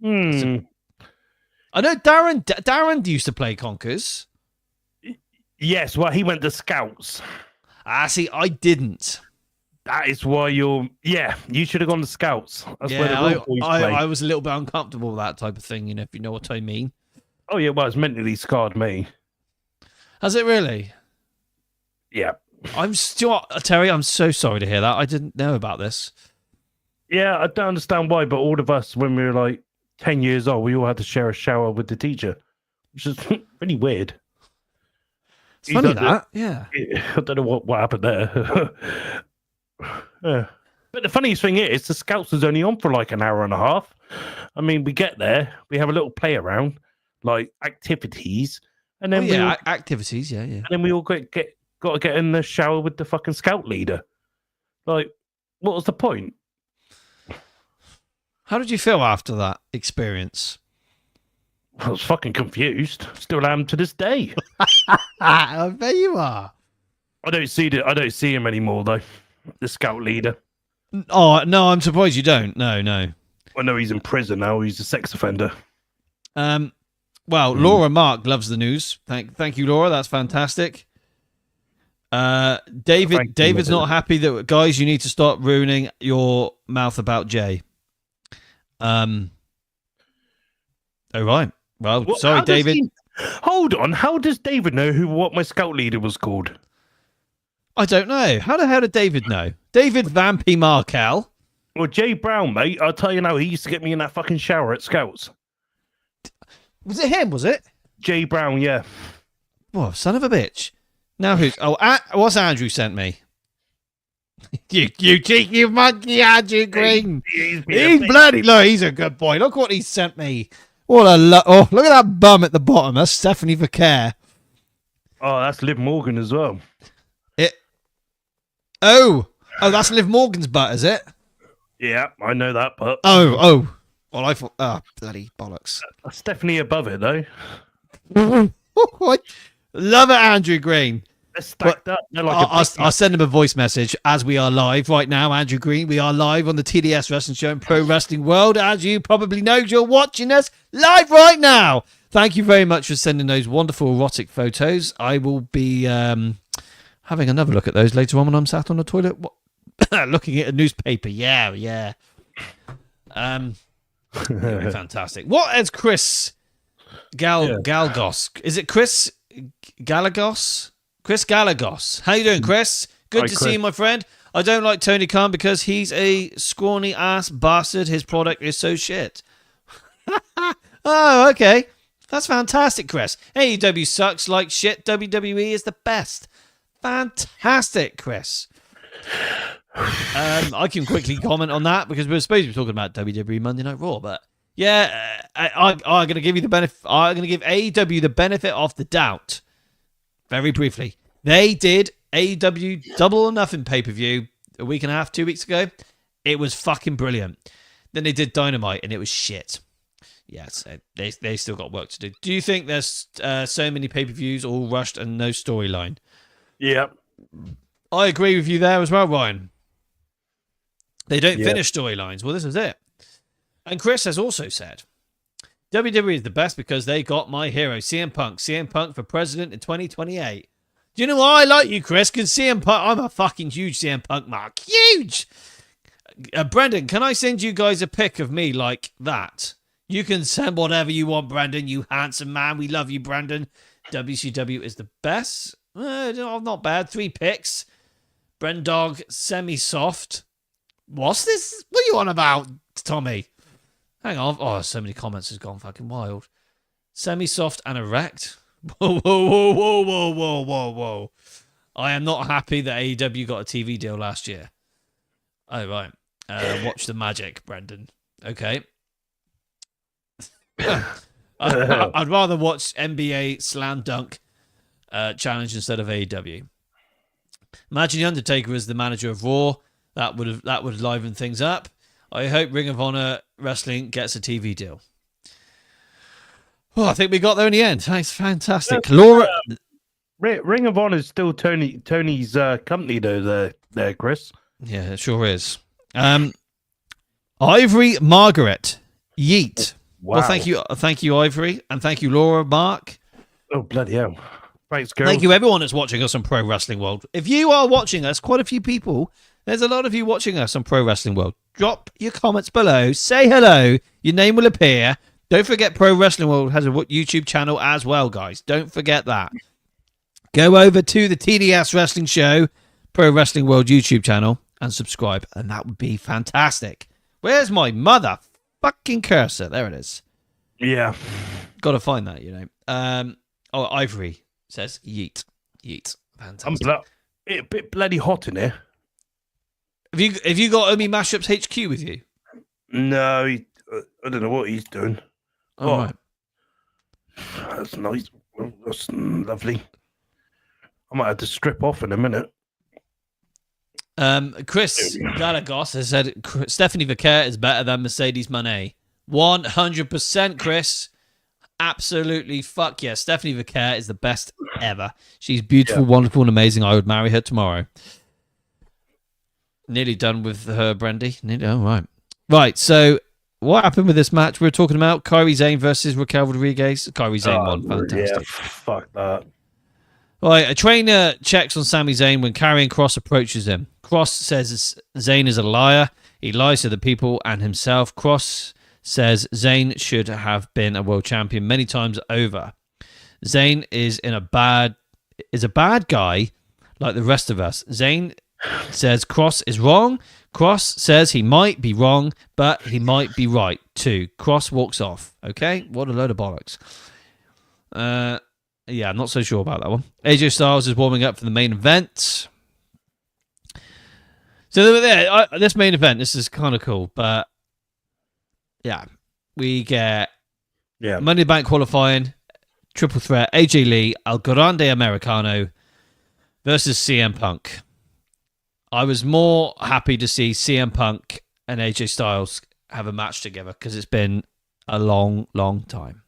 I know Darren used to play Conkers. Yes, well, he went to Scouts. See, I didn't. That is why you should have gone to Scouts. That's where the real boys play. I was a little bit uncomfortable with that type of thing, if you know what I mean. Oh, yeah, well, it's mentally scarred me. Has it really? Yeah. Terry, I'm so sorry to hear that. I didn't know about this. Yeah, I don't understand why, but all of us, when we were like 10 years old, we all had to share a shower with the teacher, which is really weird. It's funny that, yeah. I don't know what happened there. Yeah. But the funniest thing is, the Scouts was only on for like an hour and a half. I mean, we get there, we have a little play around, like activities, and then activities, yeah. And then we all got to get in the shower with the fucking Scout leader. Like, what was the point? How did you feel after that experience? I was fucking confused. Still am to this day. I bet you are. I don't see him anymore though. The Scout leader. Oh no, I'm surprised you don't. No. I know he's in prison now. He's a sex offender. Well, Laura Mark loves the news. Thank you, Laura. That's fantastic. David's not happy that guys, you need to stop ruining your mouth about Jay. Oh right. Well, sorry, David. Hold on. How does David know what my Scout leader was called? I don't know. How the hell did David know? David Vampy Markel. Well, Jay Brown, mate. I'll tell you now. He used to get me in that fucking shower at Scouts. Was it him? Was it Jay Brown? Yeah. Whoa, son of a bitch. Now who's? Oh, what's Andrew sent me? you cheeky monkey, Andrew Green. He's bloody. Look, he's a good boy. Look what he sent me. What a look at that bum at the bottom. That's Stephanie Vicaire. Oh, that's Liv Morgan as well. Oh, that's Liv Morgan's butt, is it? Yeah, I know that, but Well, I thought, bloody bollocks. Stephanie above it though. Love it, Andrew Green. They're stacked up. They're like I'll send him a voice message as we are live right now, Andrew Green. We are live on the TDS Wrestling Show in Pro Wrestling World. As you probably know, you're watching us live right now. Thank you very much for sending those wonderful erotic photos. I will be having another look at those later on when I'm sat on the toilet looking at a newspaper. Yeah. Fantastic. What is Chris Galgos? Is it Chris Galagos? Chris Galagos. How you doing, Chris? Good to see you, my friend. I don't like Tony Khan because he's a scrawny ass bastard. His product is so shit. Oh, okay. That's fantastic, Chris. AEW sucks like shit. WWE is the best. Fantastic, Chris. I can quickly comment on that because we're supposed to be talking about WWE Monday Night Raw, but yeah, I'm going to give you the benefit. I'm going to give AEW the benefit of the doubt. Very briefly, they did AEW Double or Nothing pay-per-view a week and a half, 2 weeks ago. It was fucking brilliant. Then they did Dynamite, and it was shit. Yeah, so they still got work to do. Do you think there's so many pay-per-views all rushed and no storyline? Yeah. I agree with you there as well, Ryan. They don't finish storylines. Well, this is it. And Chris has also said, WWE is the best because they got my hero, CM Punk. CM Punk for president in 2028. Do you know why I like you, Chris? Because CM Punk, I'm a fucking huge CM Punk mark. Huge! Brendan, can I send you guys a pic of me like that? You can send whatever you want, Brandon, you handsome man. We love you, Brandon. WCW is the best. Not bad. 3 pics. Brendog, semi-soft. What's this? What are you on about, Tommy? Hang on. Oh, so many comments has gone fucking wild. Semi-soft and erect. Whoa. I am not happy that AEW got a TV deal last year. Oh, right. Watch the magic, Brendan. Okay. I'd rather watch NBA Slam Dunk Challenge instead of AEW. Imagine The Undertaker as the manager of Raw. That would liven things up. I hope Ring of Honor Wrestling gets a TV deal. Well, I think we got there in the end. Thanks, fantastic. Laura, Ring of Honor is still Tony's company, though. There, Chris. Yeah, it sure is. Ivory Margaret Yeet. Wow. Well, thank you, Ivory, and thank you, Laura, Mark. Oh, bloody hell! Thanks, girls. Thank you, everyone that's watching us on Pro Wrestling World. If you are watching us, quite a few people. There's a lot of you watching us on Pro Wrestling World. Drop your comments below. Say hello. Your name will appear. Don't forget Pro Wrestling World has a YouTube channel as well, guys. Don't forget that. Go over to the TDS Wrestling Show, Pro Wrestling World YouTube channel, and subscribe. And that would be fantastic. Where's my motherfucking cursor? There it is. Yeah. Got to find that, you know. Ivory says yeet. Fantastic. It's a bit bloody hot in here. Have you got Omi Mashups HQ with you? No, I don't know what he's doing. All right. That's nice. That's lovely. I might have to strip off in a minute. Chris Galagos has said Stephanie Vaquer is better than Mercedes Moné. 100%, Chris. Absolutely, fuck yeah. Stephanie Vaquer is the best ever. She's beautiful, wonderful, and amazing. I would marry her tomorrow. Nearly done with her, Brandy. Oh, right. Right, so what happened with this match? We were talking about Kairi Sane versus Raquel Rodriguez. Kairi Sane won. Fantastic. Yeah, fuck that. Right, a trainer checks on Sami Zayn when Karrion Kross approaches him. Kross says Zayn is a liar. He lies to the people and himself. Kross says Zayn should have been a world champion many times over. Zayn is a bad guy like the rest of us. Zayn says Kross is wrong. Kross says he might be wrong, but he might be right too. Kross walks off. Okay, what a load of bollocks. Yeah, I'm not so sure about that one. AJ Styles is warming up for the main event. So there, this main event, this is kind of cool, but yeah, we get Money in the Bank qualifying, triple threat, AJ Lee, El Grande Americano versus CM Punk. I was more happy to see CM Punk and AJ Styles have a match together because it's been a long, long time.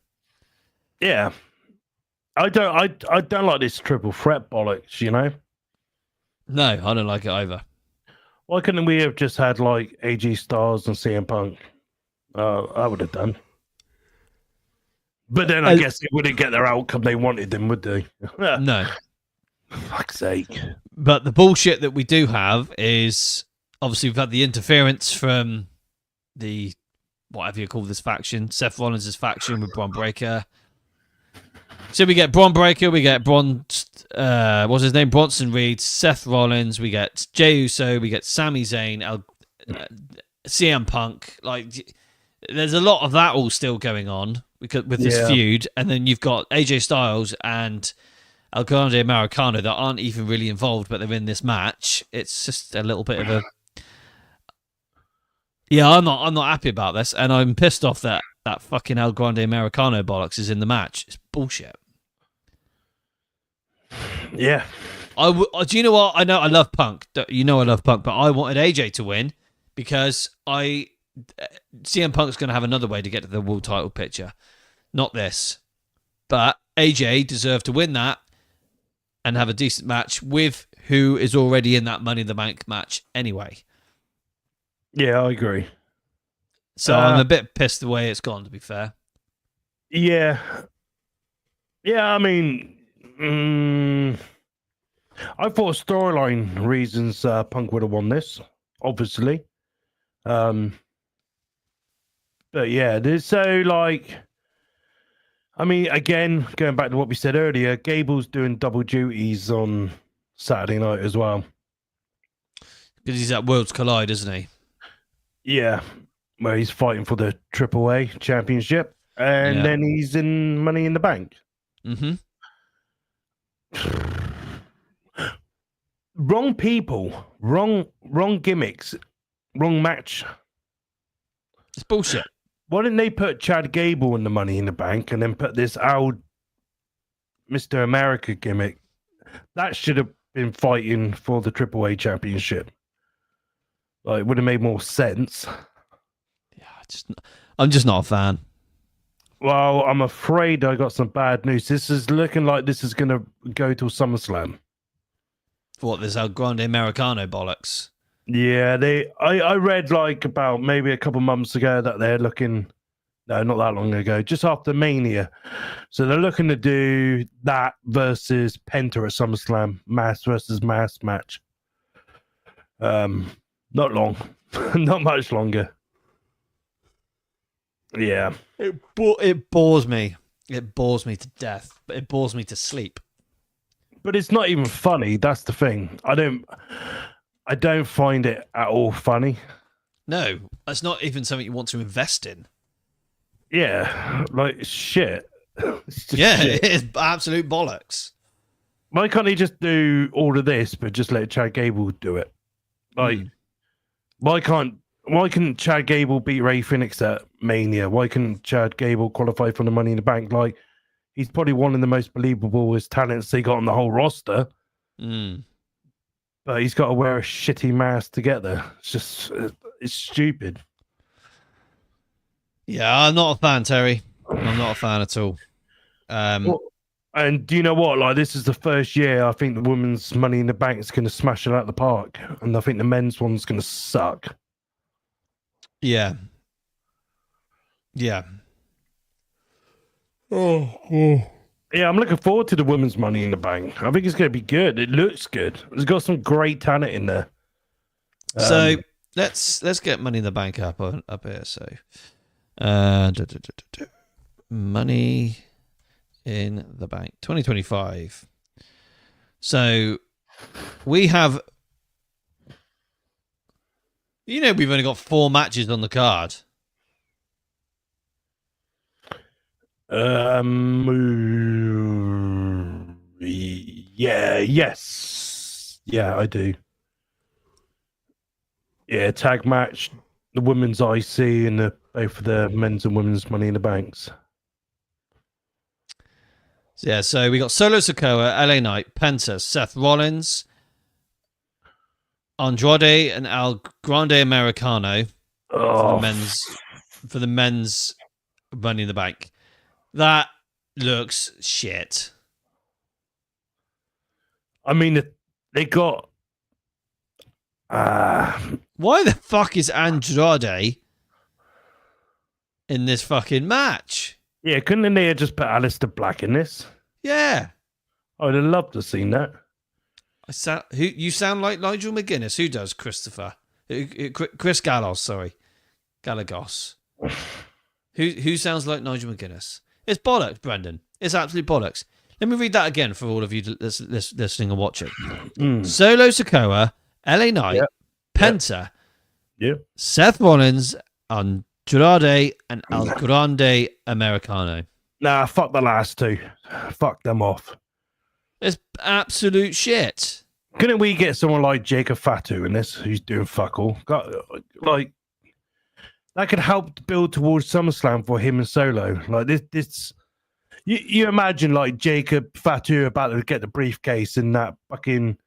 Yeah. I don't like this triple threat bollocks, you know? No, I don't like it either. Why couldn't we have just had like AJ Styles and CM Punk? I would have done. But then I guess they wouldn't get their outcome they wanted them, would they? No. Fuck's sake. But the bullshit that we do have is obviously we've had the interference from the whatever you call this faction, Seth Rollins' faction with Braun Breaker. So we get Braun Breaker, we get what's his name? Bronson Reed, Seth Rollins, we get Jey Uso, we get Sami Zayn, CM Punk. Like, there's a lot of that all still going on with this feud, and then you've got AJ Styles and El Grande Americano that aren't even really involved, but they're in this match. It's just a little bit of a I'm not happy about this, and I'm pissed off that fucking El Grande Americano bollocks is in the match. It's bullshit. Yeah. Do you know what? I know I love Punk. You know I love Punk, but I wanted AJ to win because CM Punk's going to have another way to get to the world title picture, not this. But AJ deserved to win that and have a decent match with who is already in that Money in the Bank match anyway. Yeah, I agree. So I'm a bit pissed the way it's gone, to be fair. Yeah. Yeah, I mean, I thought storyline reasons Punk would have won this, obviously. But yeah, there's so like, I mean, again, going back to what we said earlier, Gable's doing double duties on Saturday night as well. Because he's at Worlds Collide, isn't he? Yeah, where he's fighting for the AAA championship, and then he's in Money in the Bank. Mm-hmm. Wrong people, wrong gimmicks, wrong match. It's bullshit. Why didn't they put Chad Gable in the Money in the Bank and then put this old Mr. America gimmick? That should have been fighting for the AAA championship. Like, it would have made more sense. Yeah, I'm just not a fan. Well, I'm afraid I got some bad news. This is looking like this is going to go till SummerSlam. What, this El Grande Americano bollocks? Yeah, I read like about maybe a couple months ago that they're looking, no, not that long ago, just after Mania. So they're looking to do that versus Penta at SummerSlam, mass versus mass match. Not long, not much longer. Yeah. It bores me. It bores me to death. It bores me to sleep. But it's not even funny. That's the thing. I don't find it at all funny. No, that's not even something you want to invest in. Yeah, like shit. Yeah, shit. it is absolute bollocks. Why can't he just do all of this, but just let Chad Gable do it? Like, why couldn't Chad Gable beat Ray Phoenix at Mania? Why couldn't Chad Gable qualify for the Money in the Bank? Like, he's probably one of the most believable talents they got on the whole roster. But he's got to wear a shitty mask to get there. It's just, it's stupid. Yeah, I'm not a fan, Terry. I'm not a fan at all. And do you know what? Like, this is the first year I think the women's Money in the Bank is going to smash it out of the park. And I think the men's one's going to suck. Yeah. Yeah. Yeah, I'm looking forward to the women's Money in the Bank. I think it's going to be good. It looks good. It's got some great talent in there. So let's get Money in the Bank up here. So, Money in the Bank 2025. So we have, we've only got 4 matches on the card. Yes. Yeah, I do. Yeah, tag match, the women's IC, and both of the men's and women's Money in the Banks. Yeah, so we got Solo Sikoa, LA Knight, Penta, Seth Rollins, Andrade, and El Grande Americano for the men's Money in the Bank. That looks shit. I mean, they got. Why the fuck is Andrade in this fucking match? Yeah, couldn't they have just put Alistair Black in this? Yeah. I would have loved to have seen that. You sound like Nigel McGuinness. Who does, Christopher? Chris Gallos, sorry. Galagos. Who sounds like Nigel McGuinness? It's bollocks, Brendan. It's absolute bollocks. Let me read that again for all of you listening and watching. Solo Sikoa, LA Knight, Yep. Penta, Seth Rollins, Andrade, and El Grande Americano. Nah, fuck the last two. Fuck them off. It's absolute shit. Couldn't we get someone like Jacob Fatu in this who's doing fuck all? Like, that could help build towards SummerSlam for him and Solo. Like this you imagine like Jacob Fatu about to get the briefcase and that fucking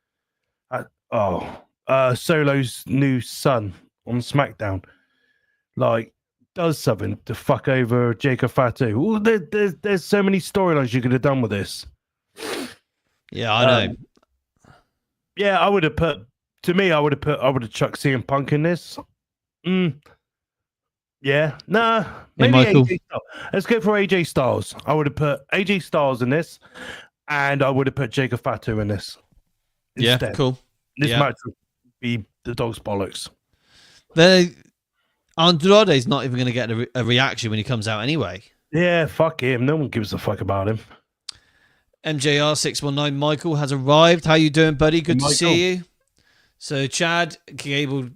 Solo's new son on SmackDown, like, does something to fuck over Jacob Fatu. Well, there's so many storylines you could have done with this. Yeah, I know. Yeah, I would have put. To me, I would have chucked CM Punk in this. Yeah, nah, maybe AJ Styles. Let's go for AJ Styles. I would have put AJ Styles in this, and I would have put Jacob Fatu in this. Instead. Yeah, cool. This match would be the dog's bollocks. Andrade's not even going to get a reaction when he comes out anyway. Yeah, fuck him. No one gives a fuck about him. MJR619 Michael has arrived. How you doing, buddy? Good to see you. So Chad Gable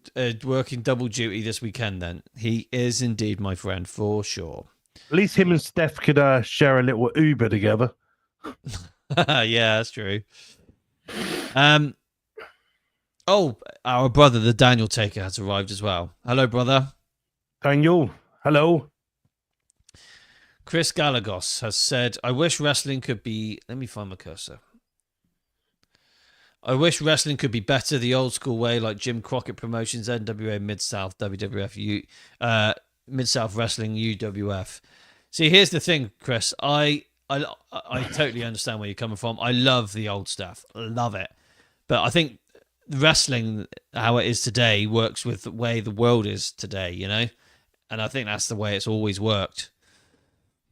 working double duty this weekend then. He is indeed my friend, for sure. At least him and Steph could share a little Uber together. Yeah, that's true. Our brother, the Daniel Taker, has arrived as well. Hello, brother. Daniel, hello. Chris Galagos has said, I wish wrestling could be... Let me find my cursor. I wish wrestling could be better the old school way, like Jim Crockett Promotions, NWA, Mid-South, WWF, Mid-South Wrestling, UWF. See, here's the thing, Chris. I totally understand where you're coming from. I love the old stuff. I love it. But I think wrestling, how it is today, works with the way the world is today, you know? And I think that's the way it's always worked.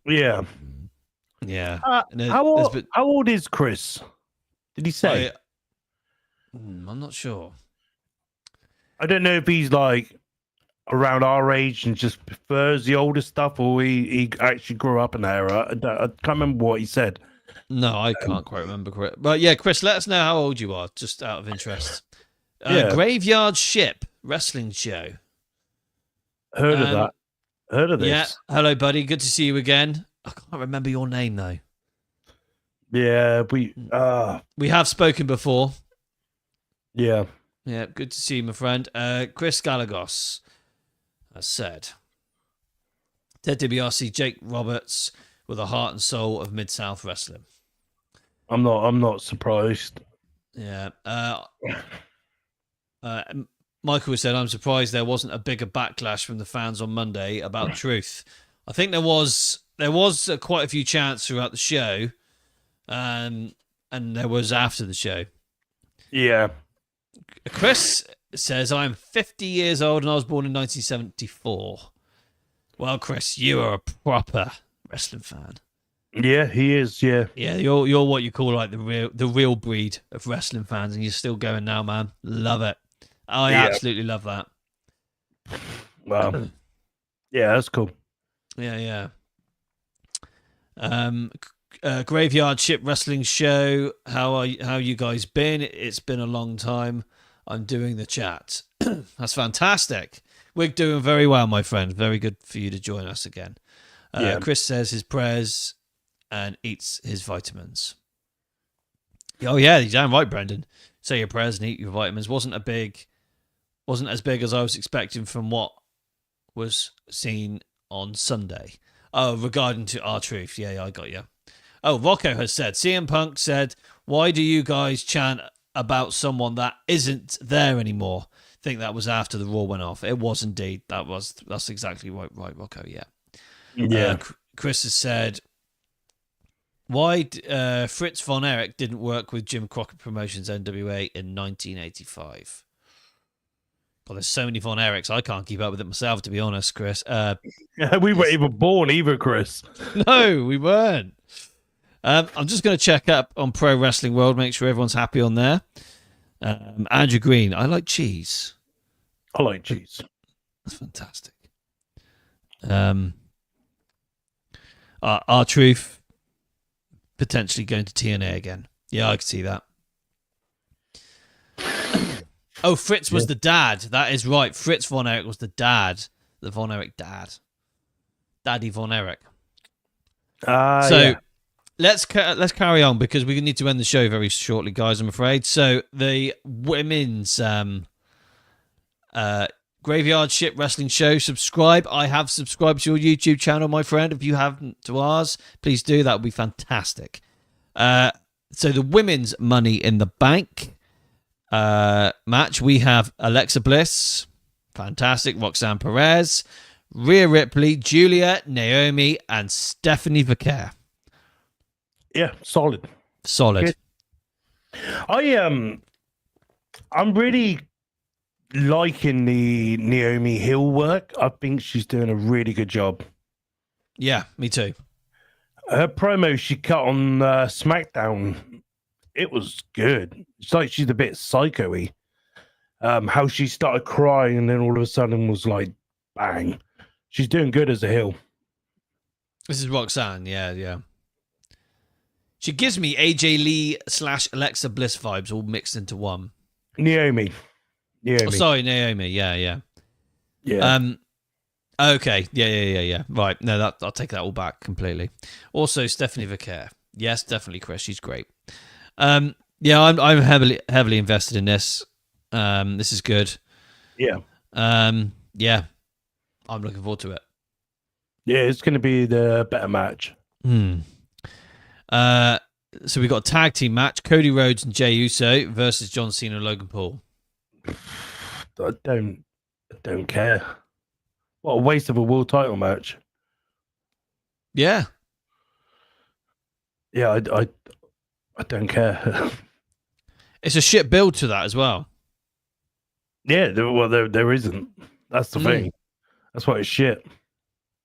Yeah. Yeah. How old is Chris? Did he say? I'm not sure. I don't know if he's like around our age and just prefers the older stuff, or he actually grew up in that era. I can't remember what he said. No, I can't quite remember. But yeah, Chris, let us know how old you are, just out of interest. Graveyard Ship Wrestling Show. Heard of that. Heard of this. Yeah. Hello, buddy. Good to see you again. I can't remember your name, though. Yeah, we have spoken before. Yeah. Yeah, good to see you, my friend. Chris Galagos has said, Ted DiBiase, Jake Roberts with the heart and soul of Mid-South Wrestling. I'm not surprised. Yeah. Michael said, I'm surprised there wasn't a bigger backlash from the fans on Monday about Truth. I think there was quite a few chants throughout the show, and there was after the show. Yeah. Chris says, I'm 50 years old and I was born in 1974. Well, Chris, you are a proper wrestling fan. Yeah, he is. Yeah. Yeah, you're what you call like the real breed of wrestling fans, and you're still going now, man. Love it. I absolutely love that. Wow. Yeah, that's cool. Yeah. Graveyard Ship Wrestling Show. How you guys been? It's been a long time. I'm doing the chat. That's fantastic. We're doing very well, my friend. Very good for you to join us again. Chris says his prayers and eats his vitamins. Oh yeah, you're damn right, Brendan. Say your prayers and eat your vitamins. Wasn't as big as I was expecting from what was seen on Sunday. Oh, regarding to R-Truth. Yeah, I got you. Oh, Rocco has said, CM Punk said, why do you guys chant about someone that isn't there anymore? I think that was after the Raw went off. It was indeed. That's exactly right, Rocco, yeah. Yeah. Chris has said, Fritz von Erich didn't work with Jim Crockett Promotions NWA in 1985? Well, there's so many Von Erichs, I can't keep up with it myself, to be honest, Chris. We weren't even born either, Chris. No, we weren't. I'm just going to check up on Pro Wrestling World, make sure everyone's happy on there. Andrew Green, I like cheese. I like cheese. That's fantastic. R-Truth, potentially going to TNA again. Yeah, I could see that. Oh, Fritz was the dad. That is right. Fritz Von Erich was the dad. The Von Erich dad. Daddy Von Erich. Let's carry on because we need to end the show very shortly, guys, I'm afraid. So the women's Graveyard Ship Wrestling Show. Subscribe. I have subscribed to your YouTube channel, my friend. If you haven't to ours, please do. That would be fantastic. So the women's Money in the Bank match, we have Alexa Bliss, fantastic, Roxanne Perez, Rhea Ripley, Julia, Naomi, and Stephanie Vaquer. Yeah, solid. Good. I'm really liking the Naomi Hill work. I think she's doing a really good job. Yeah, me too. Her promo she cut on SmackDown, it was good. It's like she's a bit psycho-y. How she started crying and then all of a sudden was like, bang. She's doing good as a heel. This is Roxanne, yeah. She gives me AJ Lee / Alexa Bliss vibes all mixed into one. Naomi. Oh, sorry, Naomi. Yeah. Okay. Yeah. Right. No, I'll take that all back completely. Also, Stephanie Vaquer. Yes, definitely, Chris. She's great. Yeah, I'm heavily invested in this. This is good. Yeah. Yeah. I'm looking forward to it. Yeah, it's going to be the better match. So we got a tag team match: Cody Rhodes and Jey Uso versus John Cena and Logan Paul. I don't care. What a waste of a world title match. Yeah. Yeah, I don't care. It's a shit build to that as well. Yeah, there isn't. That's the thing. That's why it's shit.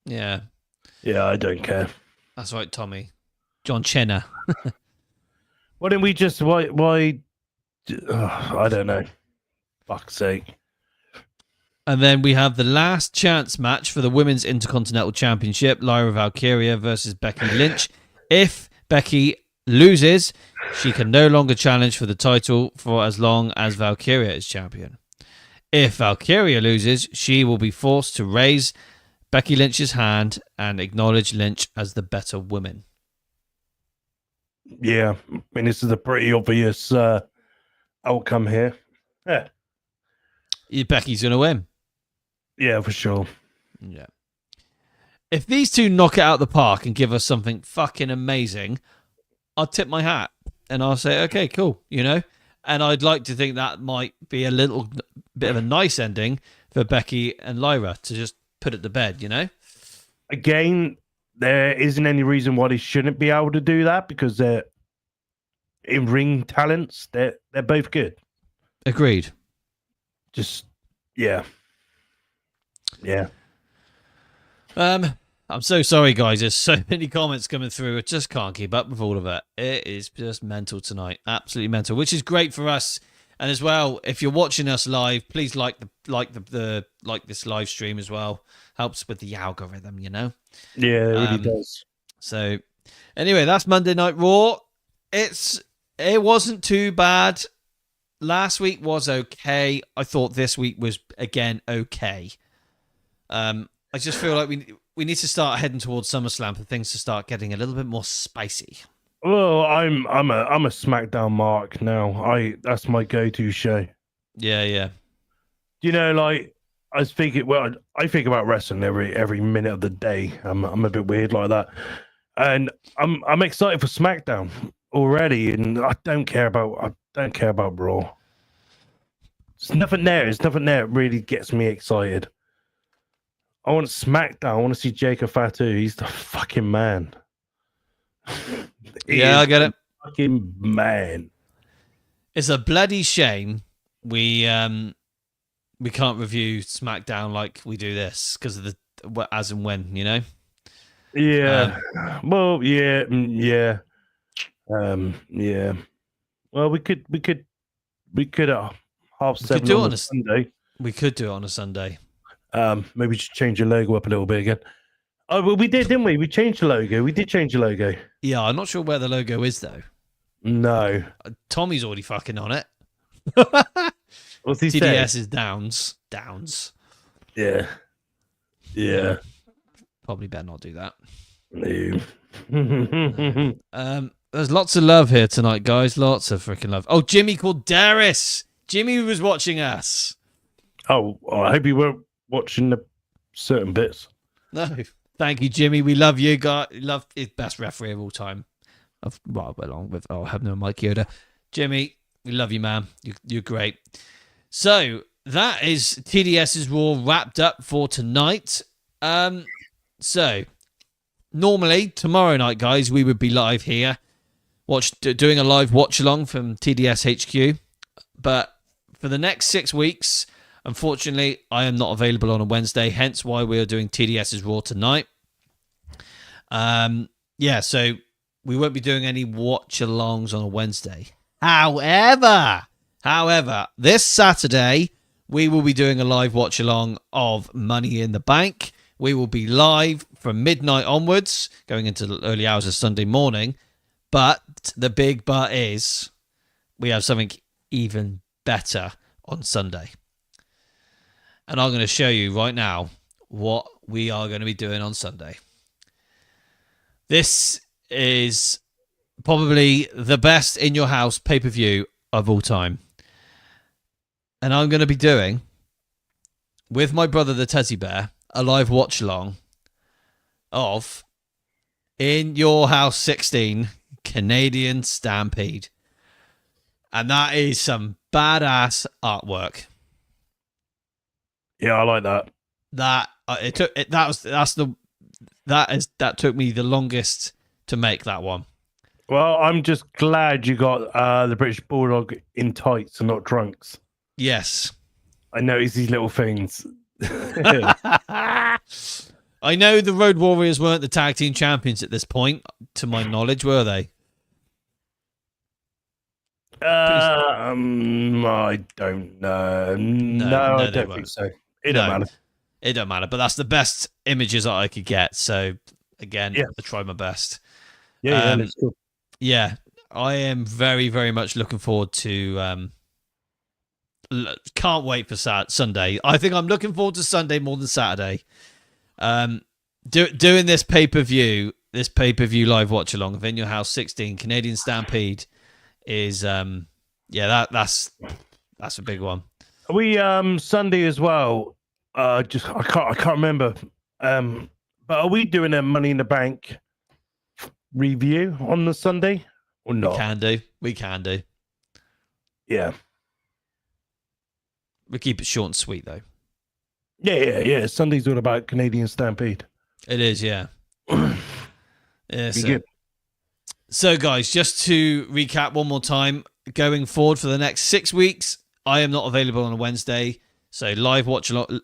Yeah. Yeah, I don't care. That's right, Tommy. John Cena. Why didn't we just why I don't know. Fuck's sake. And then we have the last chance match for the Women's Intercontinental Championship, Lyra Valkyria versus Becky Lynch. If Becky loses, she can no longer challenge for the title for as long as Valkyria is champion. If Valkyria loses, she will be forced to raise Becky Lynch's hand and acknowledge Lynch as the better woman. Yeah, I mean, this is a pretty obvious outcome here. Yeah. Becky's going to win. Yeah, for sure. Yeah. If these two knock it out of the park and give us something fucking amazing, I'll tip my hat and I'll say, okay, cool, you know? And I'd like to think that might be a little bit of a nice ending for Becky and Lyra to just put it to bed, you know? Again, there isn't any reason why they shouldn't be able to do that because they're in-ring talents. They're both good. Agreed. Just, yeah. Yeah. I'm so sorry, guys. There's so many comments coming through. I just can't keep up with all of it. It is just mental tonight. Absolutely mental, which is great for us. And as well, if you're watching us live, please like this live stream as well. Helps with the algorithm, you know? Yeah, it really does. So anyway, that's Monday Night Raw. It wasn't too bad. Last week was okay. I thought this week was again okay. I just feel like we need to start heading towards SummerSlam for things to start getting a little bit more spicy. Well, I'm a SmackDown mark now. That's my go-to show. Yeah. You know, like I think about wrestling every minute of the day. I'm a bit weird like that, and I'm excited for SmackDown already, and I don't care about Raw. There's nothing there. There's nothing there that really gets me excited. I want SmackDown. I want to see Jacob Fatu. He's the fucking man. Yeah, I get it. Fucking man. It's a bloody shame we can't review SmackDown like we do this because of the as and when, you know. Yeah. Well, yeah, yeah. Yeah. Well, we could at half seven do it on on a a Sunday. We could do it on a Sunday. Maybe just change your logo up a little bit again. Oh, well, we did, didn't we? We changed the logo. We did change the logo. Yeah, I'm not sure where the logo is though. No. Tommy's already fucking on it. What's he TDS saying? is Downs. Downs. Yeah. Yeah. Probably better not do that. No. There's lots of love here tonight, guys. Lots of freaking love. Oh, Jimmy called Darius. Jimmy was watching us. Oh, I hope you weren't watching the certain bits. No. Thank you, Jimmy. We love you, guys. Love his best referee of all time. Along with having Mike Yoda. Jimmy, we love you, man. You're great. So that is TDS's Raw wrapped up for tonight. So normally tomorrow night, guys, we would be live here, doing a live watch along from TDS HQ. But for the next 6 weeks, unfortunately, I am not available on a Wednesday. Hence why we are doing TDS's Raw tonight. So we won't be doing any watch-alongs on a Wednesday. However, this Saturday, we will be doing a live watch-along of Money in the Bank. We will be live from midnight onwards, going into the early hours of Sunday morning. But the big but is we have something even better on Sunday. And I'm going to show you right now what we are going to be doing on Sunday. This is probably the best in your house pay-per-view of all time. And I'm going to be doing, with my brother the Teddy Bear, a live watch-along of In Your House 16 Canadian Stampede. And that is some badass artwork. Yeah, I like that. That took me the longest to make that one. Well, I'm just glad you got the British Bulldog in tights and not trunks. Yes. I noticed these little things. I know the Road Warriors weren't the tag team champions at this point, to my knowledge, were they? I don't know. No, I don't think so. It don't matter. It don't matter, but that's the best images that I could get. So, again, I tried my best. Yeah, that's cool. Yeah, I am very, very much looking forward to... can't wait for Sunday. I think I'm looking forward to Sunday more than Saturday. Doing this pay-per-view live watch-along of In Your House 16 Canadian Stampede is... that's a big one. Are we Sunday as well? I can't remember. But are we doing a Money in the Bank review on the Sunday or not? We can do. Yeah. We keep it short and sweet though. Yeah. Sunday's all about Canadian Stampede. It is, yeah. Yeah. So guys, just to recap one more time, going forward for the next 6 weeks, I am not available on a Wednesday. So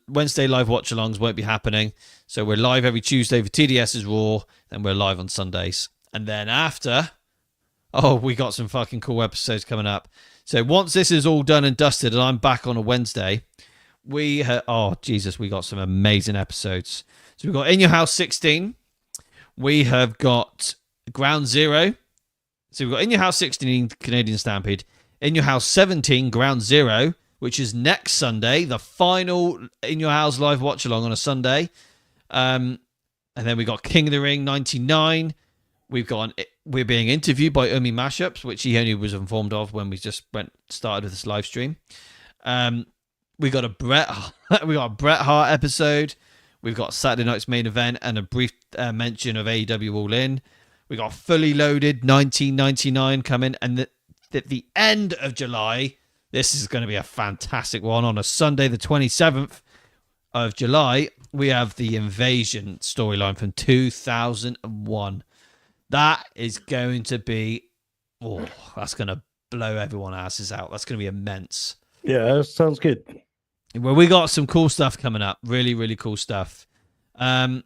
Wednesday live watch-alongs won't be happening. So we're live every Tuesday for TDS's Raw, and we're live on Sundays. And then after, we got some fucking cool episodes coming up. So once this is all done and dusted, and I'm back on a Wednesday, we got some amazing episodes. So we've got In Your House 16. We have got Ground Zero. So we've got In Your House 16 Canadian Stampede, In Your House 17 Ground Zero, which is next Sunday, the final In Your House live watch-along on a Sunday. And then we got King of the Ring 99. We're being interviewed by Umi Mashups, which he only was informed of when we just started with this live stream. We got a Bret Hart episode. We've got Saturday night's main event and a brief mention of AEW All In. We got Fully Loaded 1999 coming, and at the end of July, this is going to be a fantastic one. On a Sunday, the 27th of July, we have the Invasion storyline from 2001. That is going to be, that's going to blow everyone's asses out. That's going to be immense. Yeah, that sounds good. Well, we got some cool stuff coming up. Really, really cool stuff. Look,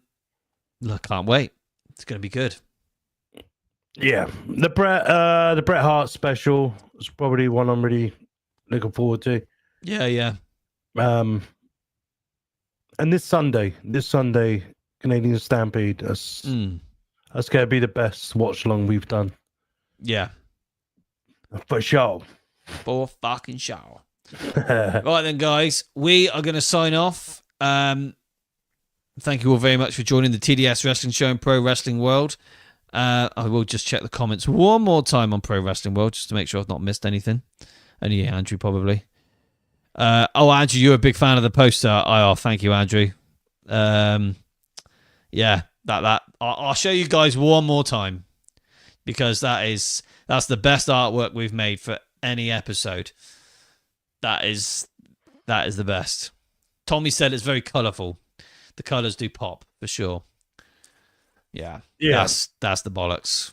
can't wait. It's going to be good. Yeah, the Bret Hart special is probably one I'm really looking forward to. Yeah. And this Sunday, Canadian Stampede. That's going to be the best watch along we've done. Yeah, for sure. For fucking sure. Right then, guys, we are going to sign off. Thank you all very much for joining the TDS Wrestling Show in Pro Wrestling World. I will just check the comments one more time on Pro Wrestling World just to make sure I've not missed anything. Only Andrew, probably. Andrew, you're a big fan of the poster. Thank you, Andrew. Yeah, I'll show you guys one more time because that's the best artwork we've made for any episode. That is the best. Tommy said it's very colourful. The colours do pop for sure. Yeah. That's the bollocks.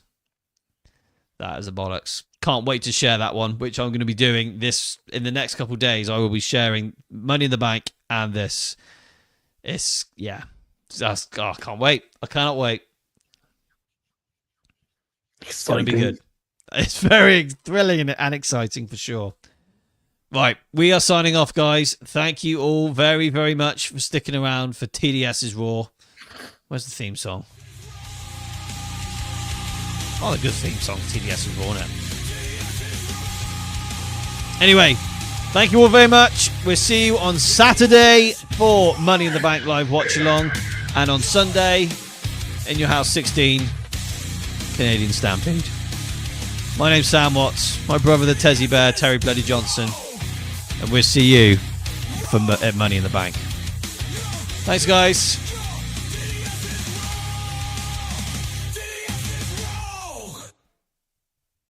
That is the bollocks. Can't wait to share that one, which I'm going to be doing this in the next couple of days. I will be sharing Money in the Bank and this. I can't wait. I cannot wait. It's going to be good. It's very thrilling and exciting for sure. Right, we are signing off, guys. Thank you all very, very much for sticking around for TDS's Raw. Where's the theme song? Oh, a good theme song, TDS's Raw, isn't it? Anyway, thank you all very much. We'll see you on Saturday for Money in the Bank Live Watch Along, and on Sunday in your House 16 Canadian Stampede. My name's Sam Watts. My brother, the Tezzy Bear, Terry Bloody Johnson. And we'll see you at Money in the Bank. Thanks, guys.